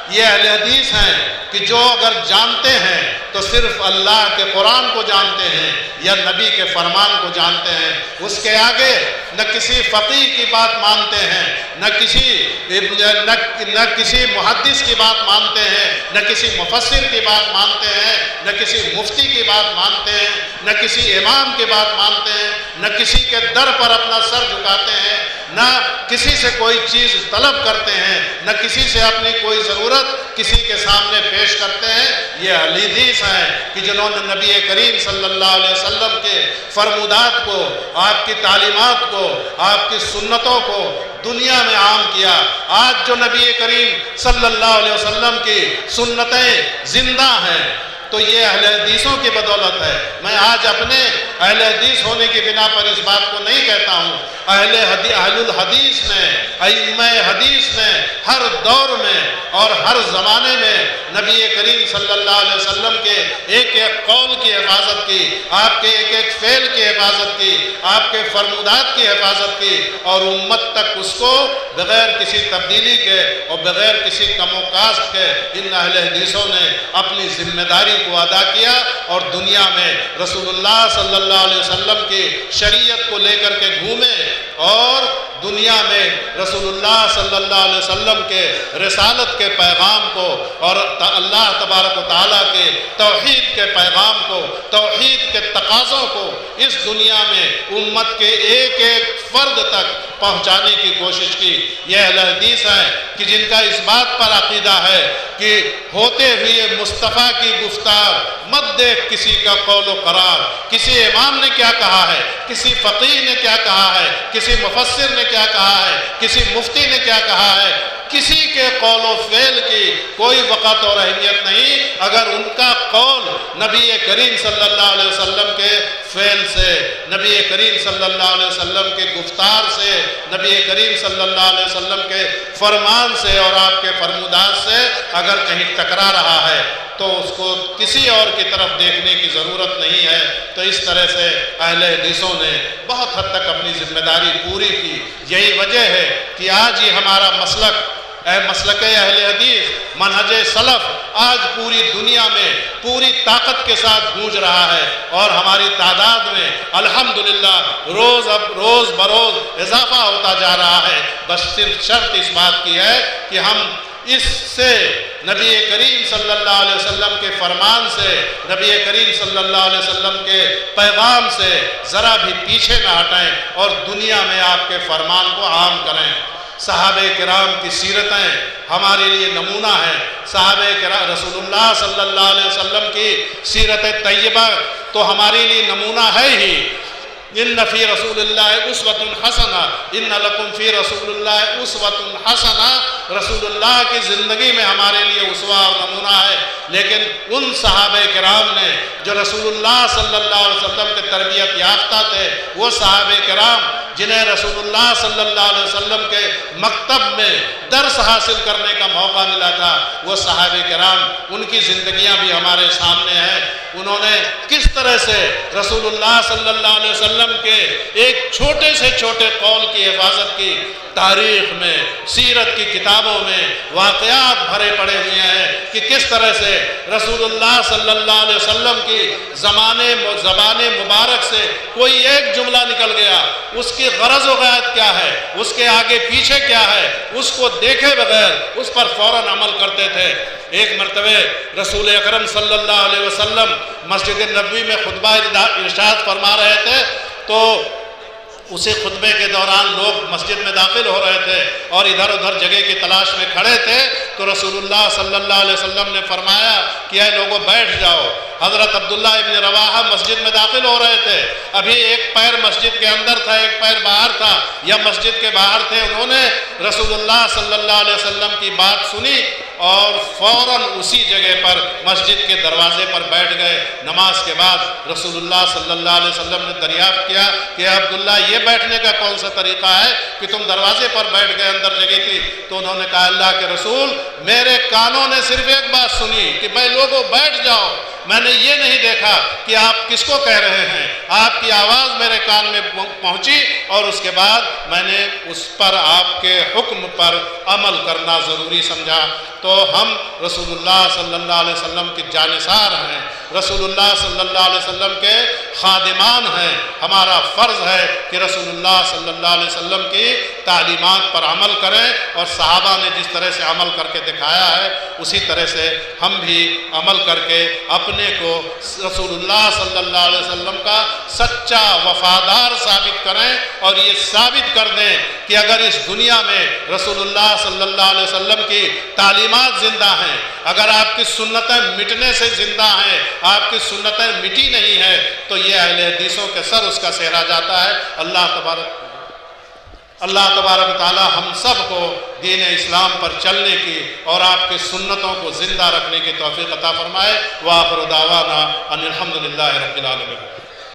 یہ اہل حدیث ہیں کہ جو اگر جانتے ہیں تو صرف اللہ کے قرآن کو جانتے ہیں یا نبی کے فرمان کو جانتے ہیں، اس کے آگے نہ کسی فقیہ کی بات مانتے ہیں، نہ کسی محدث کی بات مانتے ہیں، نہ کسی مفسر کی بات مانتے ہیں، نہ کسی مفتی کی بات مانتے ہیں، نہ کسی امام کی بات مانتے ہیں، نہ کسی کے در پر اپنا سر جھکاتے ہیں، نہ کسی سے کوئی چیز طلب کرتے ہیں، نہ کسی سے اپنی کوئی ضرورت کسی کے سامنے پیش کرتے ہیں۔ یہ اہل حدیث ہیں کہ جنہوں نے نبی کریم صلی اللہ علیہ وسلم کے فرمودات کو، آپ کی تعلیمات کو، آپ کی سنتوں کو دنیا میں عام کیا۔ آج جو نبی کریم صلی اللہ علیہ وسلم کی سنتیں زندہ ہیں تو یہ اہل حدیثوں کی بدولت ہے۔ میں آج اپنے اہل حدیث ہونے کی بنا پر اس بات کو نہیں کہتا ہوں۔ اہل الحدیث نے، ائمہ حدیث نے ہر دور میں اور ہر زمانے میں نبی کریم صلی اللہ علیہ وسلم کے ایک ایک قول کی حفاظت کی، آپ کے ایک ایک فعل کی حفاظت کی، آپ کے فرمودات کی حفاظت کی، اور امت تک اس کو بغیر کسی تبدیلی کے اور بغیر کسی کم و کاست کے ان اہل حدیثوں نے اپنی ذمہ داری کو ادا کیا، اور دنیا میں رسول اللہ صلی اللہ علیہ وسلم کی شریعت کو لے کر کے گھومے، اور دنیا میں رسول اللہ صلی اللہ علیہ وسلم کے رسالت کے پیغام کو اور اللہ تبارک و تعالیٰ کے توحید کے پیغام کو، توحید کے تقاضوں کو اس دنیا میں امت کے ایک ایک فرد تک پہنچانے کی کوشش کی۔ یہ اہل حدیث ہیں کہ جن کا اس بات پر عقیدہ ہے کہ ہوتے ہوئے مصطفیٰ کی گفتار مت دیکھ کسی کا قول و قرار، کسی امام نے کیا کہا ہے، کسی فقیہ نے کیا کہا ہے، کسی مفسر نے کیا کہا ہے، کسی مفتی نے کیا کہا ہے، کسی کے قول و فعل کی کوئی وقت اور اہمیت نہیں اگر ان کا قول نبی کریم صلی اللہ علیہ وسلم کے فعل سے، نبی کریم صلی اللہ علیہ وسلم کے گفتار سے، نبی کریم صلی اللہ علیہ وسلم کے فرمان سے اور آپ کے فرمودات سے اگر کہیں ٹکرا رہا ہے تو اس کو کسی اور کی طرف دیکھنے کی ضرورت نہیں ہے۔ تو اس طرح سے اہل حدیثوں نے بہت حد تک اپنی ذمہ داری پوری کی۔ یہی وجہ ہے کہ آج ہی ہمارا مسلک اہل حدیث، منہج سلف آج پوری دنیا میں پوری طاقت کے ساتھ گونج رہا ہے، اور ہماری تعداد میں الحمدللہ روز بروز اضافہ ہوتا جا رہا ہے۔ بس صرف شرط اس بات کی ہے کہ ہم اس سے نبی کریم صلی اللہ علیہ وسلم کے فرمان سے، نبی کریم صلی اللہ علیہ وسلم کے پیغام سے ذرا بھی پیچھے نہ ہٹائیں اور دنیا میں آپ کے فرمان کو عام کریں۔ صحابہ کرام کی سیرتیں ہمارے لیے نمونہ ہیں۔ صحابہ کرام رسول اللہ صلی اللہ علیہ وسلم کی سیرت طیبہ تو ہمارے لیے نمونہ ہے ہی۔ ان فی رسول اللہ اسوۃ حسنہ، ان لکم فی رسول اللہ اسوۃ حسنہ، رسول اللہ کی زندگی میں ہمارے لیے اسوہ اور نمونہ ہے۔ لیکن ان صحابہ کرام نے جو رسول اللہ صلی اللہ علیہ وسلم کے تربیت یافتہ تھے، وہ صحابہ کرام جنہیں رسول اللہ صلی اللہ علیہ وسلم کے مکتب میں درس حاصل کرنے کا موقع ملا تھا، وہ صحابہ کرام ان کی زندگیاں بھی ہمارے سامنے ہیں۔ उन्होंने किस तरह से रसूलुल्लाह सल्लल्लाहु अलैहि वसल्लम के एक छोटे से छोटे कौल की हिफाजत की। तारीख में, सीरत की किताबों में वाक़यात भरे पड़े हुए हैं कि किस तरह से रसूलुल्लाह सल्लल्लाहु अलैहि वसल्लम की ज़बाने मुबारक से कोई एक जुमला निकल गया, उसकी गरज व गायत क्या है, उसके आगे पीछे क्या है, उसको देखे बगैर उस पर फ़ौरन अमल करते थे। एक मरतबे रसूल अकरम सल्लल्लाहु अलैहि वसल्लम मस्जिद नबवी में खुतबा इरशाद फरमा रहे थे, तो उसी खुतबे के दौरान लोग मस्जिद में दाखिल हो रहे थे और इधर उधर जगह की तलाश में खड़े थे। तो रसूलुल्लाह सल्लल्लाहु अलैहि वसल्लम ने फरमाया कि ऐ लोगों बैठ जाओ। हज़रत अब्दुल्ला इब्न रवाहा मस्जिद में दाखिल हो रहे थे, अभी एक पैर मस्जिद के अंदर था, एक पैर बाहर था, या मस्जिद के बाहर थे। उन्होंने रसूलुल्लाह सल्लल्लाहु अलैहि वसल्लम की बात सुनी और फ़ौरन उसी जगह पर मस्जिद के दरवाजे पर बैठ गए। नमाज के बाद रसूलुल्लाह सल्लल्लाहु अलैहि वसल्लम ने दरियाफ्त किया कि अब्दुल्ला ये बैठने का कौन सा तरीक़ा है कि तुम दरवाजे पर बैठ गए, अंदर जगह थी। तो उन्होंने कहा अल्लाह के रसूल, मेरे कानों ने सिर्फ एक बात सुनी कि भाई लोगों बैठ जाओ, मैंने ये नहीं देखा कि आप किसको कह रहे हैं। आपकी आवाज़ मेरे कान में पहुंची और उसके बाद मैंने उस पर आपके हुक्म पर अमल करना ज़रूरी समझा। तो हम रसूलुल्लाह सल्लल्लाहु अलैहि वसल्लम के जानिसार हैं, रसूलुल्लाह सल्लल्लाहु अलैहि वसल्लम के खादिमान हैं। हमारा फ़र्ज़ है कि रसूलुल्लाह सल्लल्लाहु अलैहि वसल्लम की तालीमात पर अमल करें और सहाबा ने जिस तरह से अमल करके दिखाया है उसी तरह से हम भी अमल करके अपने को रसूलुल्लाह सल्लल्लाहु अलैहि वसल्लम का सच्चा वफ़ादार साबित करें और ये साबित कर दें कि अगर इस दुनिया में रसूलुल्लाह सल्लल्लाहु अलैहि वसल्लम की तालीमात ज़िंदा हैं, अगर आपकी सुन्नतें मिटने से ज़िंदा हैं, आपकी सुन्नतें मिटी नहीं है, तो ये अहले हदीसों के सर उसका सेहरा जाता है। अल्लाह तबारक ताला हम सब को दीन इस्लाम पर चलने की और आपकी सुन्नतों को ज़िंदा रखने की तौफीक अता फरमाए। व आखिर दावाना अनिल हम्दुलिल्लाहि रब्बिल आलमीन।